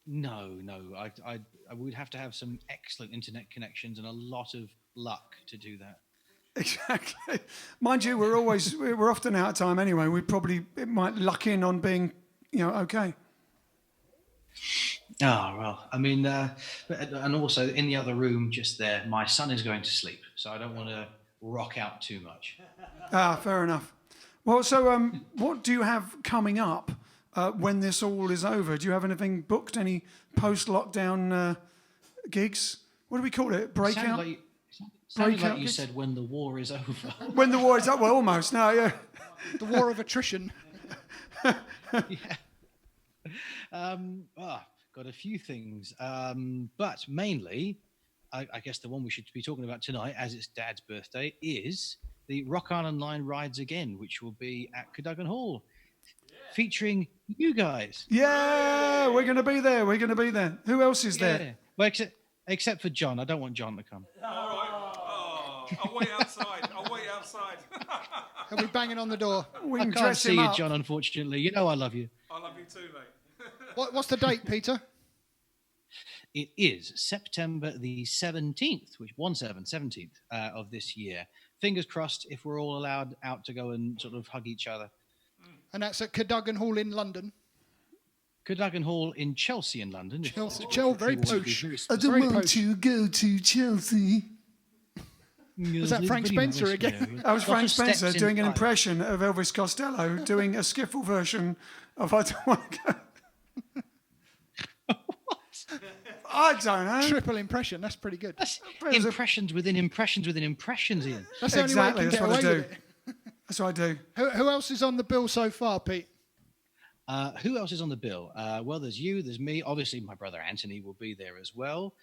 No. I would have to have some excellent internet connections and a lot of luck to do that. Exactly. Mind you, we're often out of time anyway. It might luck in on being, okay. Oh, well, I mean, and also in the other room just there, my son is going to sleep, so I don't want to rock out too much. Fair enough. Well, so what do you have coming up when this all is over? Do you have anything booked? Any post-lockdown gigs? What do we call it? Breakout? Sounded like you said when the war is over. When the war is over? Well, almost. No, yeah. The war of attrition. Yeah. Got a few things, but mainly, I guess the one we should be talking about tonight, as it's Dad's birthday, is the Rock On and Line Rides Again, which will be at Cadogan Hall, featuring you guys. Yeah, we're going to be there. Who else is there? Well, except for John. I don't want John to come. All right. Oh, I'll wait outside. He'll be banging on the door. We I can can't dress see him you, up. John, unfortunately. You know I love you. I love you too, mate. What's the date, Peter? It is September the 17th, 17th of this year. Fingers crossed if we're all allowed out to go and sort of hug each other. And that's at Cadogan Hall in London. Cadogan Hall in Chelsea in London. Chelsea, very posh. I don't want to go to Chelsea. Was that Frank Spencer again? That was Frank Spencer steps in doing an time. impression of Elvis Costello doing a skiffle version of I Don't Want to Go. I don't know. Triple impression. That's pretty good. That's impressions within impressions within impressions, Ian. That's the only way you Exactly, can that's get what I away do. with it. That's what I do. Who else is on the bill so far, Pete? Who else is on the bill? Well, there's you, there's me. Obviously, my brother Anthony will be there as well.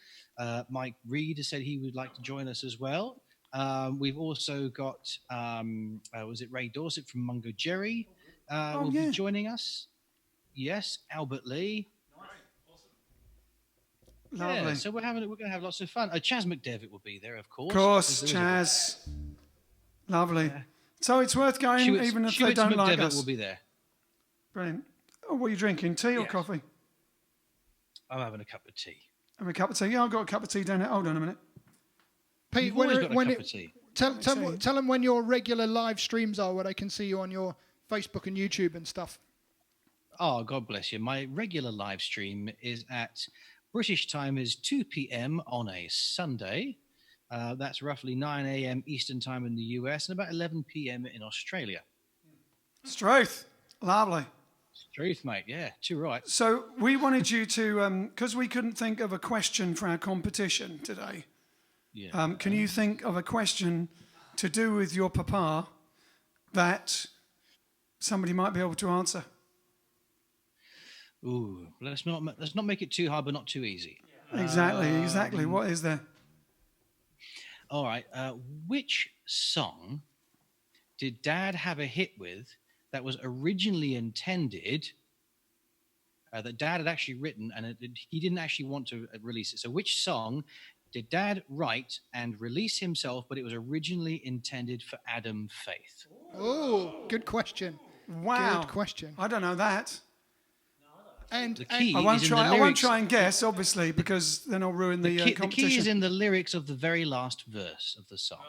Mike Reed has said he would like to join us as well. We've also got, was it Ray Dorset from Mungo Jerry will be joining us. Yes, Albert Lee. Lovely. Yeah, so we're going to have lots of fun. Chaz McDevitt will be there, of course. Of course, There is Chaz. Lovely. So it's worth going even if they don't like McDevitt us. will be there. Brilliant. Oh, what are you drinking? Tea or Yes. coffee? I'm having a cup of tea. Having a cup of tea. Yeah, I've got a cup of tea down there. Hold on a minute. Pete, You've always got a cup it, of tea. tell them when your regular live streams are, where they can see you on your Facebook and YouTube and stuff. Oh, God bless you. My regular live stream is at British time is 2 p.m. on a Sunday. That's roughly 9 a.m. Eastern time in the US and about 11 p.m. in Australia. Struth. Lovely. Truth, mate. Yeah, too right. So we wanted you to, because we couldn't think of a question for our competition today. Yeah. Can you think of a question to do with your papa that somebody might be able to answer? Ooh, let's not make it too hard, but not too easy. Exactly. What is there? All right. Which song did Dad have a hit with that was originally intended, that Dad had actually written, and he didn't actually want to release it? So which song did Dad write and release himself, but it was originally intended for Adam Faith? Oh, good question. Wow. Good question. I don't know that. And The key I won't is in the try. I won't lyrics. try and guess, obviously, because then I'll ruin the, The key competition. is in the lyrics of the very last verse of the song.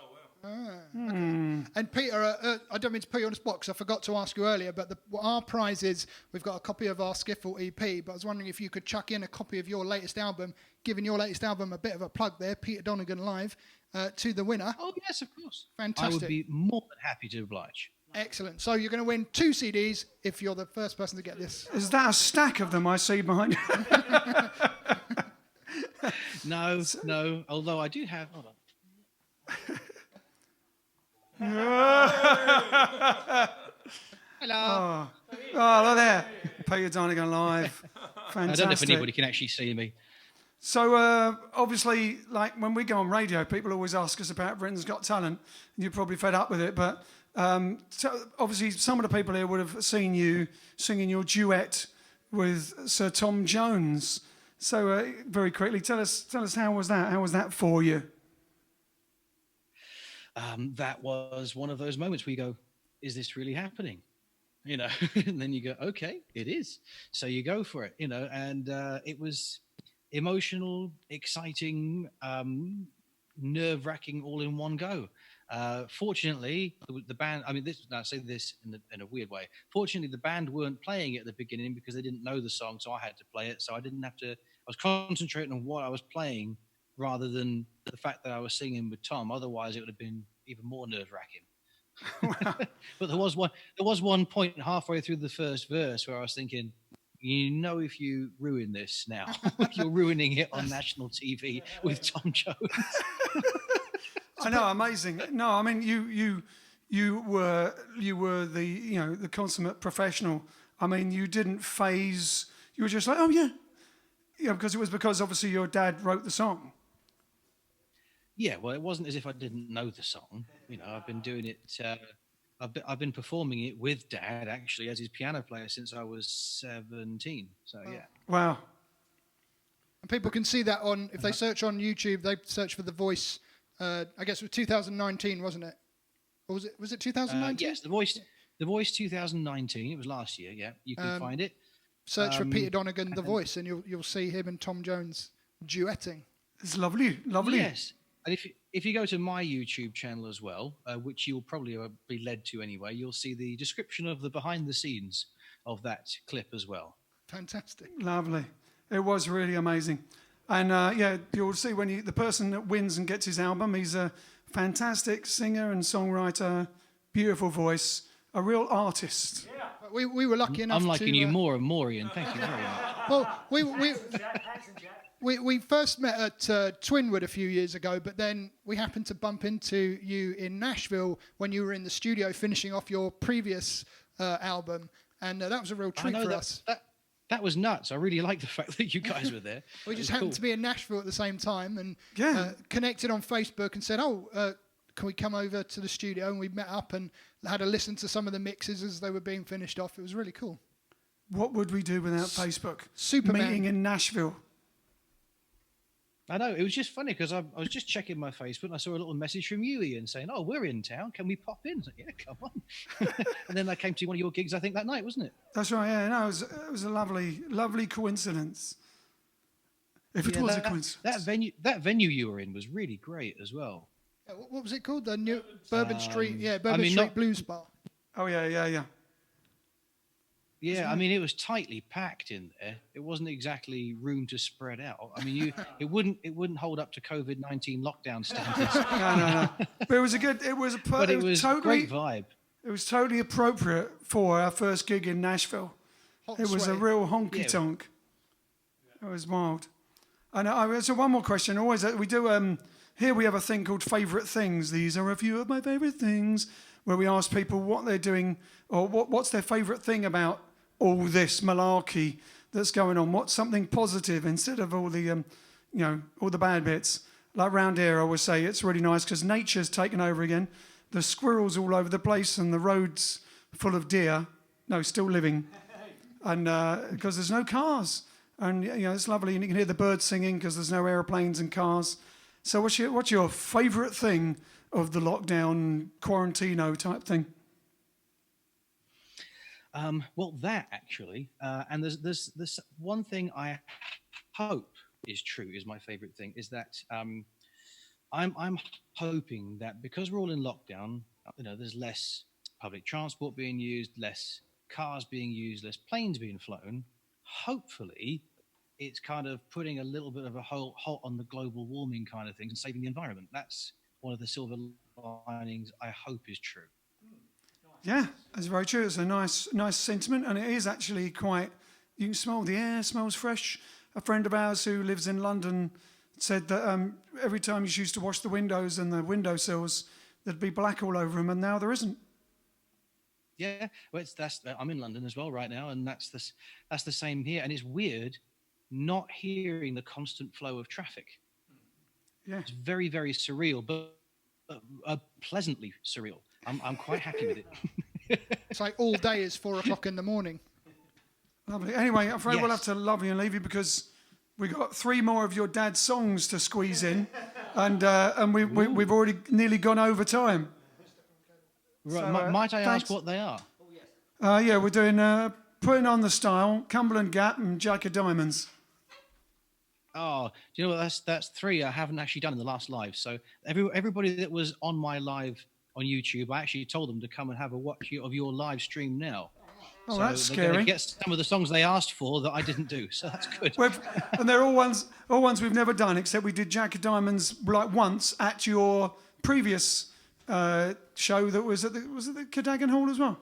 And Peter, I don't mean to put you on the spot because I forgot to ask you earlier, but what our prize is, we've got a copy of our Skiffle EP, but I was wondering if you could chuck in a copy of your latest album, giving your latest album a bit of a plug there, Peter Donegan Live, to the winner. Oh, yes, of course. Fantastic. I would be more than happy to oblige. Excellent. So you're going to win 2 CDs if you're the first person to get this. Is that a stack of them I see behind you? No. Although I do have. Hold on. Hello. Oh, look there. Peter Donegan live. I Fantastic. don't know if anybody can actually see me. So, obviously, like when we go on radio, people always ask us about Britain's Got Talent, and you're probably fed up with it. But so obviously, some of the people here would have seen you singing your duet with Sir Tom Jones. So, very quickly, tell us how was that? How was that for you? That was one of those moments where you go, "Is this really happening?" You know, and then you go, "Okay, it is." So you go for it, you know, and it was emotional, exciting, nerve-wracking, all in one go. Fortunately, the band. I mean, I say this in a weird way. Fortunately, the band weren't playing it at the beginning because they didn't know the song, so I had to play it. So I didn't have to. I was concentrating on what I was playing rather than the fact that I was singing with Tom. Otherwise, it would have been even more nerve-wracking. But there was one point halfway through the first verse where I was thinking, you know, if you ruin this now, you're ruining it on national TV with Tom Jones. I know, amazing. No, I mean you were the consummate professional. I mean, you didn't phase. You were just like, oh yeah, because it was because obviously your dad wrote the song. Yeah, well, it wasn't as if I didn't know the song. You know, I've been doing it. I've been performing it with Dad actually as his piano player since I was 17. So yeah. Wow. And people can see that if they search on YouTube, they search for The Voice. I guess it was 2019, wasn't it? Or was it 2019? Yes, The Voice 2019. It was last year. Yeah, you can find it. Search for Peter Donegan, The Voice, and you'll see him and Tom Jones duetting. It's lovely. Yes, and if you go to my YouTube channel as well, which you'll probably be led to anyway, you'll see the description of the behind the scenes of that clip as well. Fantastic. Lovely. It was really amazing. And you'll see when the person that wins and gets his album, he's fantastic singer and songwriter, beautiful voice, a real artist. We were lucky enough I'm to... liking you more and more, Ian. Thank you very much. Well, we first met at Twinwood a few years ago, but then we happened to bump into you in Nashville when you were in the studio finishing off your previous album, and that was a real treat for us. That was nuts. I really like the fact that you guys were there. We just happened to be in Nashville at the same time and Yeah. connected on Facebook and said, can we come over to the studio? And we met up and had a listen to some of the mixes as they were being finished off. It was really cool. What would we do without Facebook? Superman. Meeting in Nashville. I know, it was just funny because I was just checking my Facebook and I saw a little message from you, Ian, saying, "Oh, we're in town. Can we pop in?" I was like, "Yeah, come on." And then I came to one of your gigs, I think, that night, wasn't it? That's right, yeah. No, it was a lovely coincidence. If it was a coincidence. That venue you were in was really great as well. What was it called? The new Bourbon Street, Street Street Blues Bar. Oh, yeah. Yeah, I mean, it was tightly packed in there. It wasn't exactly room to spread out. I mean, it wouldn't hold up to COVID-19 lockdown standards. No. But it was great vibe. It was totally appropriate for our first gig in Nashville. It was a real honky tonk. It was wild. And so one more question. Always we do. Here we have a thing called favourite things. These are a few of my favourite things, where we ask people what they're doing or what's their favourite thing about all this malarkey that's going on. What's something positive instead of all the, all the bad bits. Like round here, I always say it's really nice because nature's taken over again. The squirrels all over the place and the roads full of deer. No, still living. And because there's no cars. And, it's lovely. And you can hear the birds singing because there's no aeroplanes and cars. So what's your favourite thing of the lockdown, quarantino type thing? Well, that actually, and there's one thing I hope is true is my favourite thing is that I'm hoping that because we're all in lockdown, there's less public transport being used, less cars being used, less planes being flown. Hopefully, it's kind of putting a little bit of a halt on the global warming kind of things and saving the environment. That's one of the silver linings I hope is true. Yeah, that's very true. It's a nice sentiment, and it is actually quite. You can smell the air; smells fresh. A friend of ours who lives in London said that every time he used to wash the windows and the windowsills, there'd be black all over them, and now there isn't. Yeah, well, I'm in London as well right now, and that's the same here. And it's weird not hearing the constant flow of traffic. Yeah, it's very, very surreal, but pleasantly surreal. I'm quite happy with it. It's like all day is 4 o'clock in the morning. Lovely. Anyway, I'm afraid we'll have to love you and leave you because we've got 3 more of your dad's songs to squeeze in, and we've already nearly gone over time. Right, So, might I thanks. ask what they are? Yeah, we're doing Putting on the Style, Cumberland Gap, and Jack of Diamonds. Oh, do you know what? That's 3 I haven't actually done in the last live. So everybody that was on my live on YouTube, I actually told them to come and have a watch of your live stream now. Oh, so that's they're scary. going to get some of the songs they asked for that I didn't do. So that's good. And they're all ones we've never done, except we did Jack of Diamonds like once at your previous show that was at the Cadogan Hall as well.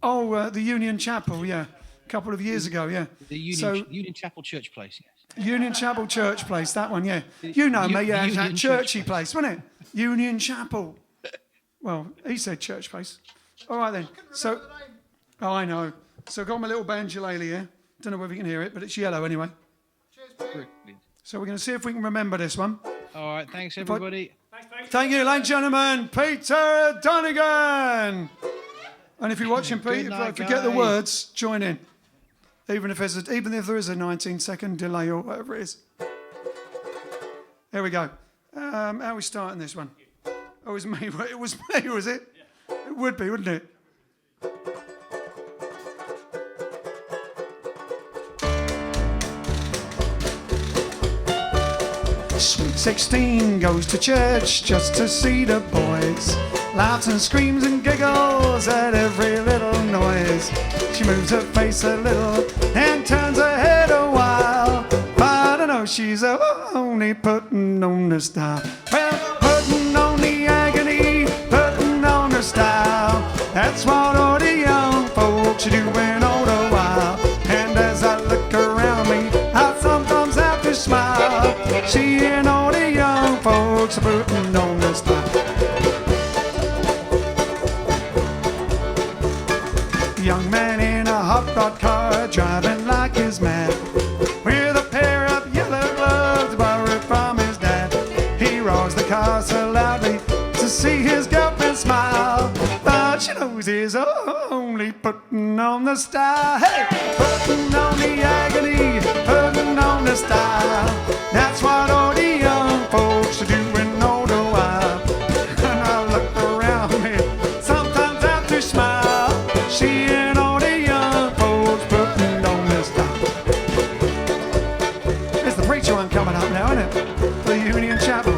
The Union Chapel, yeah, a couple of years ago, yeah. The Union Chapel Church Place, yes. Union Chapel Church Place, that one, yeah. You know me, yeah, that churchy place, wasn't it? Union Chapel. Well, he said church place. All right then. So, I know. So I've got my little banjolele here. Don't know whether you can hear it, but it's yellow anyway. Brilliant. So we're going to see if we can remember this one. All right, thanks everybody. Thank you, ladies and gentlemen, Peter Donegan. And if you're watching, Pete, if I forget the words, join in. Even if there is a 19-second delay or whatever it is. Here we go. How are we starting this one? Oh, it was me. It was me, was it? Yeah. It would be, wouldn't it? Sweet 16 goes to church just to see the boys. Laughs and screams and giggles at every little noise. She moves her face a little and turns her head a while. But I know she's only agony, putting on the style. Well, putting on the agony, putting on the style. That's what all the young folks are doing all the while. And as I look around me, I sometimes have to smile, seeing all the young folks are putting on the style. Young man in a hot rod car, driving like his man, with a pair of yellow gloves borrowed from his dad. He roars the car so loudly to see his girlfriend smile, but she knows he's only putting on the style. Hey, putting on the agony, putting on the style. That's what all the young folks are doing all the while. And I look around me, sometimes I have to smile, seeing all the young folks putting on the style. There's the preacher one coming up now, isn't it? The Union Chapel.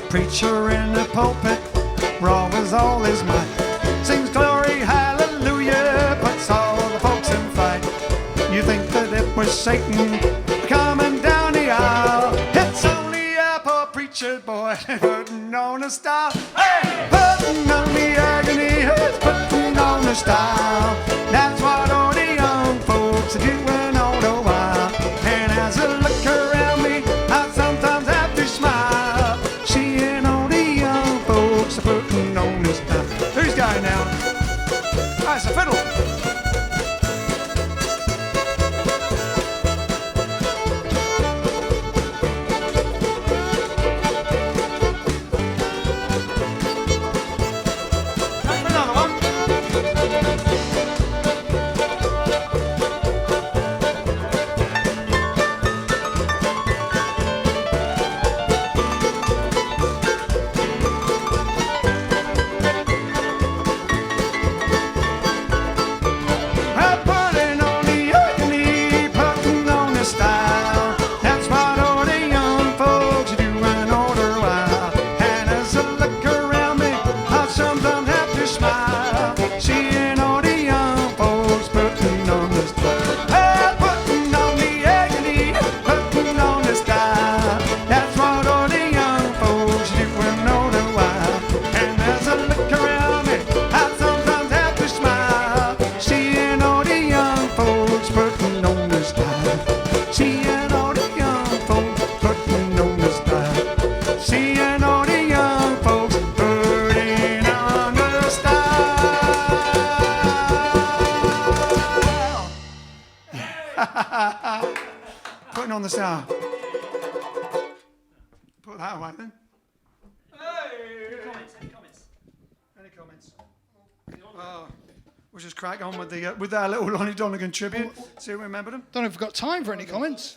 Preacher in the pulpit, raw with all his might, sings glory, hallelujah, puts all the folks in flight. You think that it was Satan coming down the aisle? It's only a poor preacher boy putting on a style. Hey, putting on the agony, putting on the style. That's what all the young folks are doing all the while. And as I look around me, I sometimes have to smile, seeing all the young folks are putting on the style. Who's going now? Oh, it's a fiddle. Time for another one. I'm putting on the agony, putting on the style. That's what all the young folks are doing all the while. And as I look around me, I sometimes have to smile, seeing all the young folks putting on the style. Hey, putting on the agony, putting on the style. That's what all the young folks are doing all the while. And as I look around me, I sometimes have to smile, seeing all the young folks putting on the style. Seeing all the young folks putting on the style. Seeing all the young folks putting on the style. Putting on the style. Put that away then. Any comments? Oh, we'll just crack on with the with our little Lonnie Donegan tribute. See if we remember them. Don't know if we've got time for any comments.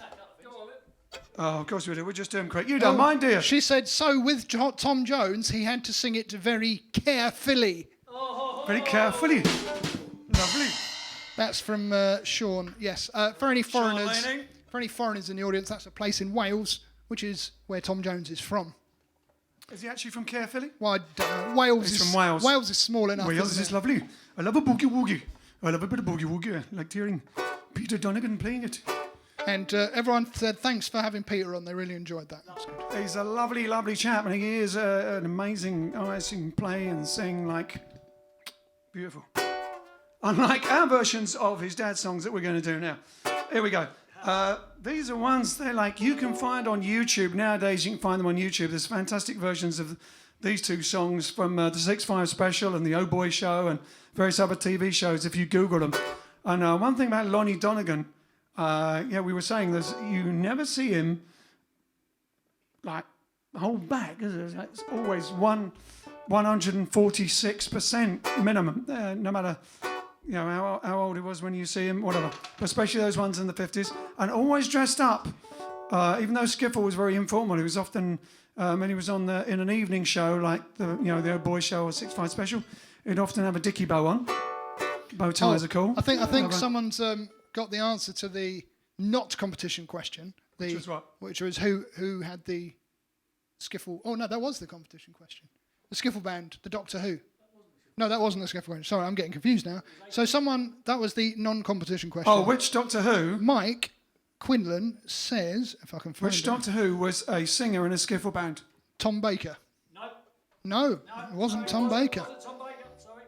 Oh, of course we do. We'll just do them quick. You don't mind, do you? She said, so with Tom Jones, he had to sing it very carefully. Very carefully. Lovely. That's from Sean. Yes. For any foreigners, Lanning. for any foreigners in the audience, that's a place in Wales, which is where Tom Jones is from. Is he actually from Carefully? Well, I don't know. Wales He's is from Wales. Wales is small enough. Wales isn't is it? lovely. I love a boogie woogie. I love a bit of boogie woogie. I liked hearing Peter Donegan playing it. And everyone said thanks for having Peter on. They really enjoyed that. That's good. He's a lovely, lovely chap, and he is an amazing artist. He can play and sing like beautiful. Unlike our versions of his dad's songs that we're going to do now. Here we go. These are ones they're like you can find on YouTube nowadays. You can find them on YouTube. There's fantastic versions of these two songs from the 6-5 special and the Oh Boy show and various other TV shows if you Google them. And one thing about Lonnie Donegan, we were saying this, you never see him like hold back. It's always 146% minimum, no matter how old he was when you see him, whatever. Especially those ones in the 50s, and always dressed up. Even though Skiffle was very informal, he was often when he was on in an evening show like the Old Boy show or 6-5 special, he'd often have a dicky bow on. Bow ties are cool. I think someone's got the answer to the not competition question. Which was what? Which was who had the Skiffle? Oh no, that was the competition question. The Skiffle band, the Doctor Who. No, that wasn't the Skiffle question. Sorry, I'm getting confused now. So that was the non-competition question. Oh, which Doctor Who? Mike Quinlan says, if I can find Which it, Doctor Who was a singer in a skiffle band? Tom Baker. No. No, it wasn't Tom Baker. Wasn't Tom Baker, sorry.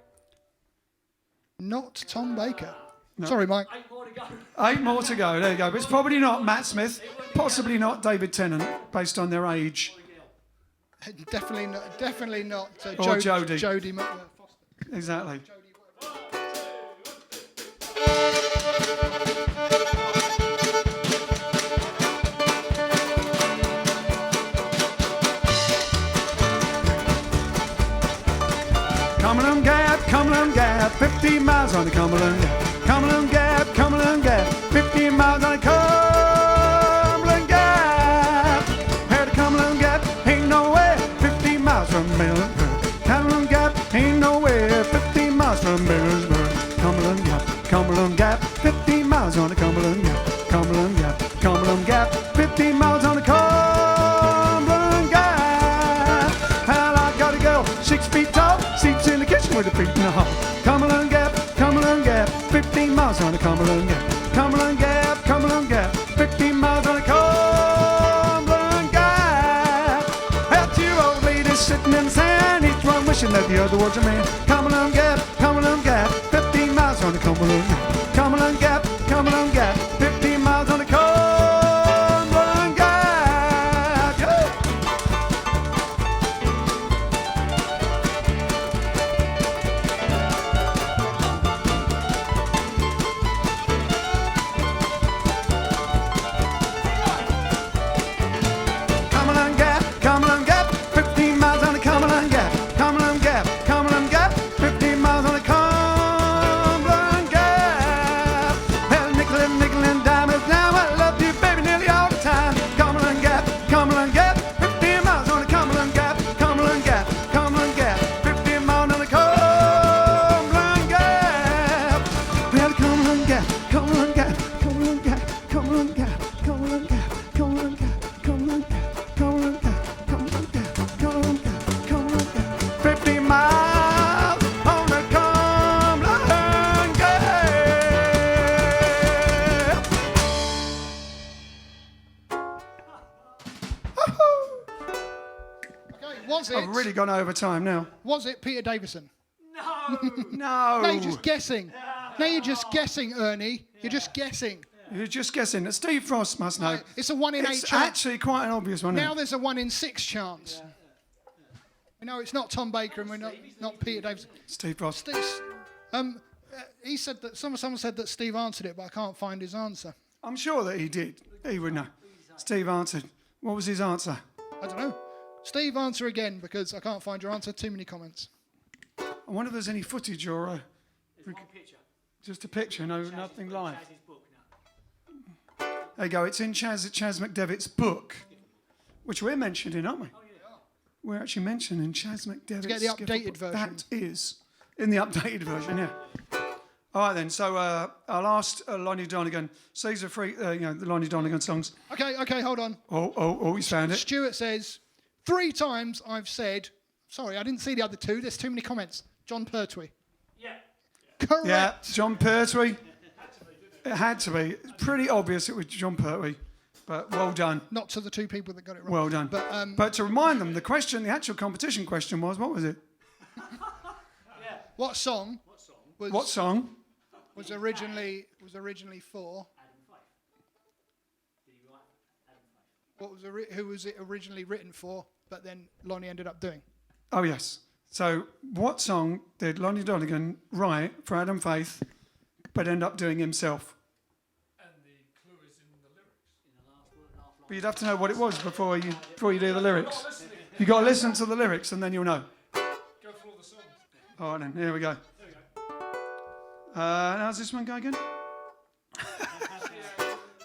Not Tom Baker. Sorry, Mike. 8 more to go. 8 more to go. There you go. But it's probably not Matt Smith. Possibly not David Tennant, based on their age. Definitely not Or Jodie. Jodie Foster. Exactly. Cumberland Gap, 50 miles on the Cumberland Gap. Cumberland Gap, 50 miles on the Cumberland Gap. Heard the Cumberland Gap, ain't nowhere, 50 miles from Middlesbrough. Cumberland Gap, ain't nowhere, 50 miles from Middlesbrough. Cumberland Gap, 50 miles on the Cumberland Gap. Cumberland Gap, 50 miles on the Cumberland Gap. Well, I got a girl, 6 feet tall, seats in the kitchen with a feet in the hall. Cumberland Gap, 15 miles on the Cumberland Gap. Cumberland Gap, 15 miles on the Cumberland Gap. Had 2 old ladies sitting in the sand, each one wishing that the other was a man. Cumberland Gap, 15 miles on the Cumberland Gap. Cumberland Gap, 15 miles on the Cumberland Gap. Yeah. Cumberland Gap, 15 miles on the Cumberland Gap. Cumberland Gap, 15 miles on the Cumberland Gap. Well, nickel and diamonds now, I love you, baby, nearly all the time. Cumberland Gap, 15 miles on the Cumberland Gap. Cumberland Gap, 15 miles on the Cumberland Gap. Well, Cumberland Gap, 50 miles on the Cumberland Gap. Okay, was it? I've really gone over time now. Was it Peter Davison? No. No. No, you're just guessing. No, you're just guessing, Ernie. You're just guessing. You're just guessing. Steve Frost must know. It's a 1 in 8 It's chance. actually quite an obvious one. Now Isn't it? there's a 1 in 6 chance. We know it's not Tom Baker and we're not Peter Davison. Steve Frost. Steve, he said that someone said that Steve answered it, but I can't find his answer. I'm sure that he did. He would know. Steve answered. What was his answer? I don't know. Steve, answer again because I can't find your answer. Too many comments. I wonder if there's any footage or There's one picture. just a picture, nothing live. Chaz's book now. There you go. It's in Chaz McDevitt's book, which we're mentioning, aren't we? We're actually mentioning Chaz McDevitt's. get the Skiffle updated book. version. That is in the updated version, yeah. All right then. So I'll ask Lonnie Donegan. So these are free, the Lonnie Donegan songs. Okay, hold on. Oh, he's found it. Stuart says, 3 times I've said, sorry, I didn't see the other 2. There's too many comments. John Pertwee. Yeah. Correct. Yeah, John Pertwee. It had to be. It's pretty obvious it was John Pertwee, but well done. Not to the 2 people that got it wrong. Well done. But to remind them, the actual competition question was, what was it? What song? What song? Was originally for? What was who was it originally written for? But then Lonnie ended up doing. Oh, yes. So what song did Lonnie Donegan write for Adam Faith, but end up doing himself? And the clue is in the lyrics. But you'd have to know what it was before you do the lyrics. You got to listen to the lyrics and then you'll know. Go for all the songs. All right, then. Here we go. How's this one go again?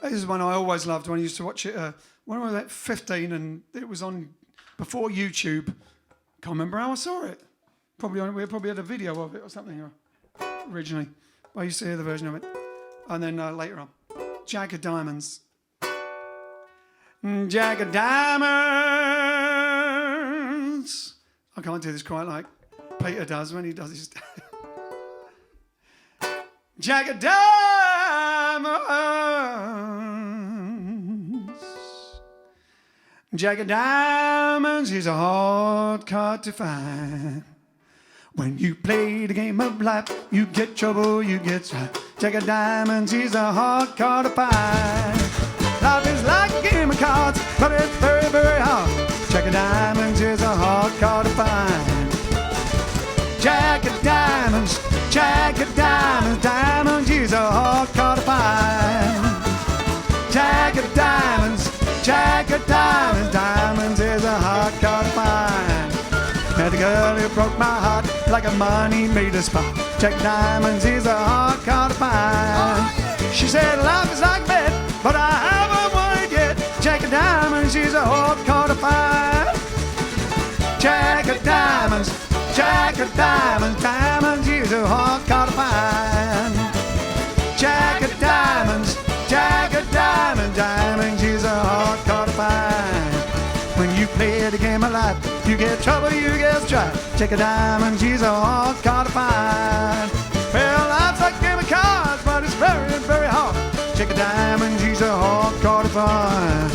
This is one I always loved when I used to watch it. When I was like 15 and it was on before YouTube. Can't remember how I saw it. We probably had a video of it or something originally. I used to hear the version of it. And then later on, Jagged Diamonds. Jagged Diamonds. I can't do this quite like Peter does when he does his... Jagged Diamonds. Jack of diamonds is a hard card to find. When you play the game of life, you get trouble, you get strife. Jack of diamonds is a hard card to find. Life is like a game of cards, but it's very, very hard. Jack of diamonds is a hard card to find. Jack of diamonds, diamonds is a hard card to find. Jack of diamonds, diamonds is a hard card to find. Met a girl who broke my heart like a money meter spot. Jack of diamonds is a hard card to find. She said life is like bed, but I haven't won it yet. Jack of diamonds is a hard card to find. Jack of diamonds, diamonds is a hard card to find. Jack of diamonds, diamonds is a hard card to find. When you play the game of life, you get trouble, you get strife. Jack of diamonds is a hard card to find. Well, life's like a game of cards, but it's very, very hard. Jack of diamonds is a hard card to find.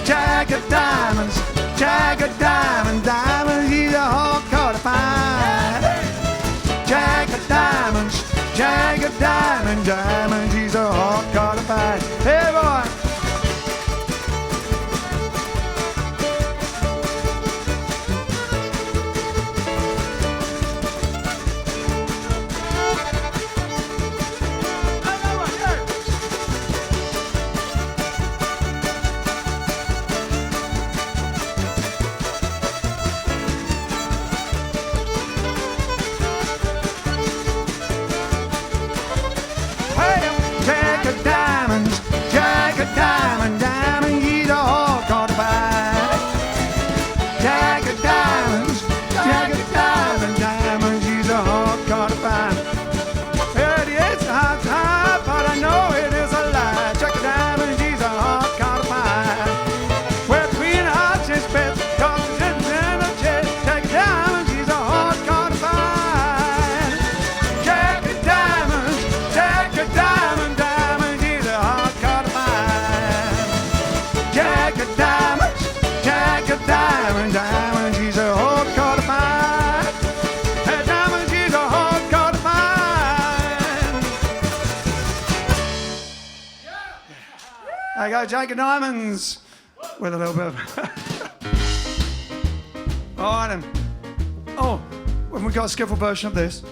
Jack of diamonds, diamonds is a hard card to find. Jack of diamonds, diamonds is a hard card to find. Hey, boy. Diamond, he's a hard card to find. Jack of diamonds, diamonds, he's a hard card to find. It is hard, but I know it is a lie. Jack of diamonds, he's a hard card to find. Where Queen of Hearts is best, cause the sentence in a chest. Jack of diamonds, he's a hard card to find. Jack of diamonds, diamonds, he's a hard card to find. Jack of diamonds, diamonds, he's a hard card to find. Hey, diamonds, he's a hard card to find. There you go, Jack of diamonds. With a little bit of... All right, then. Oh, when we got a skiffle version of this.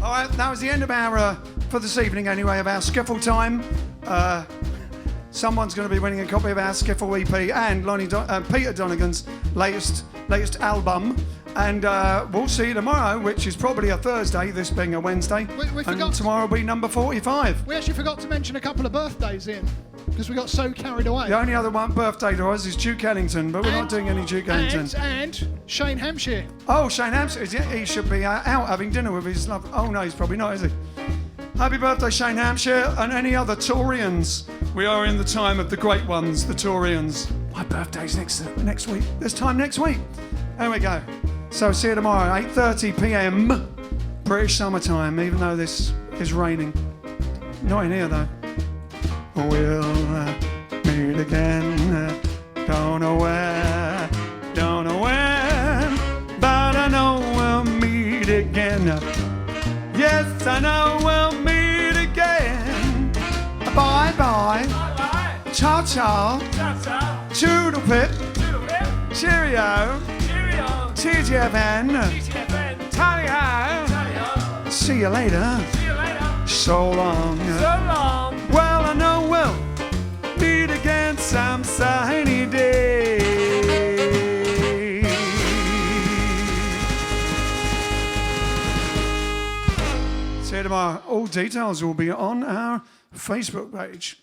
All right, that was the end of our, for this evening anyway, of our skiffle time. Someone's going to be winning a copy of our Skiffle EP and Peter Donegan's latest album. And we'll see you tomorrow, which is probably a Thursday, this being a Wednesday. We forgot and tomorrow will be number 45. We actually forgot to mention a couple of birthdays in, because we got so carried away. The only other one birthday to us is Duke Ellington, but we're not doing any Duke Ellington. And Shane Hampshire. Oh, Shane Hampshire, he should be out having dinner with his love. Oh no, he's probably not, is he? Happy birthday, Shane Hampshire, and any other Taurians. We are in the time of the great ones, the Taurians. My birthday's next week. This time next week. There we go. So see you tomorrow, 8:30 p.m. British summertime, even though this is raining. Not in here though. We'll meet again. Don't know where, don't know when, but I know we'll meet again. Yes, I know we'll meet again. Bye-bye. Cha-cha. Toodle pip. Cheerio. TGFN. Tally-ho. See you later. So long. Well, I know we'll meet again some sunny day. See you tomorrow. All details will be on our Facebook page.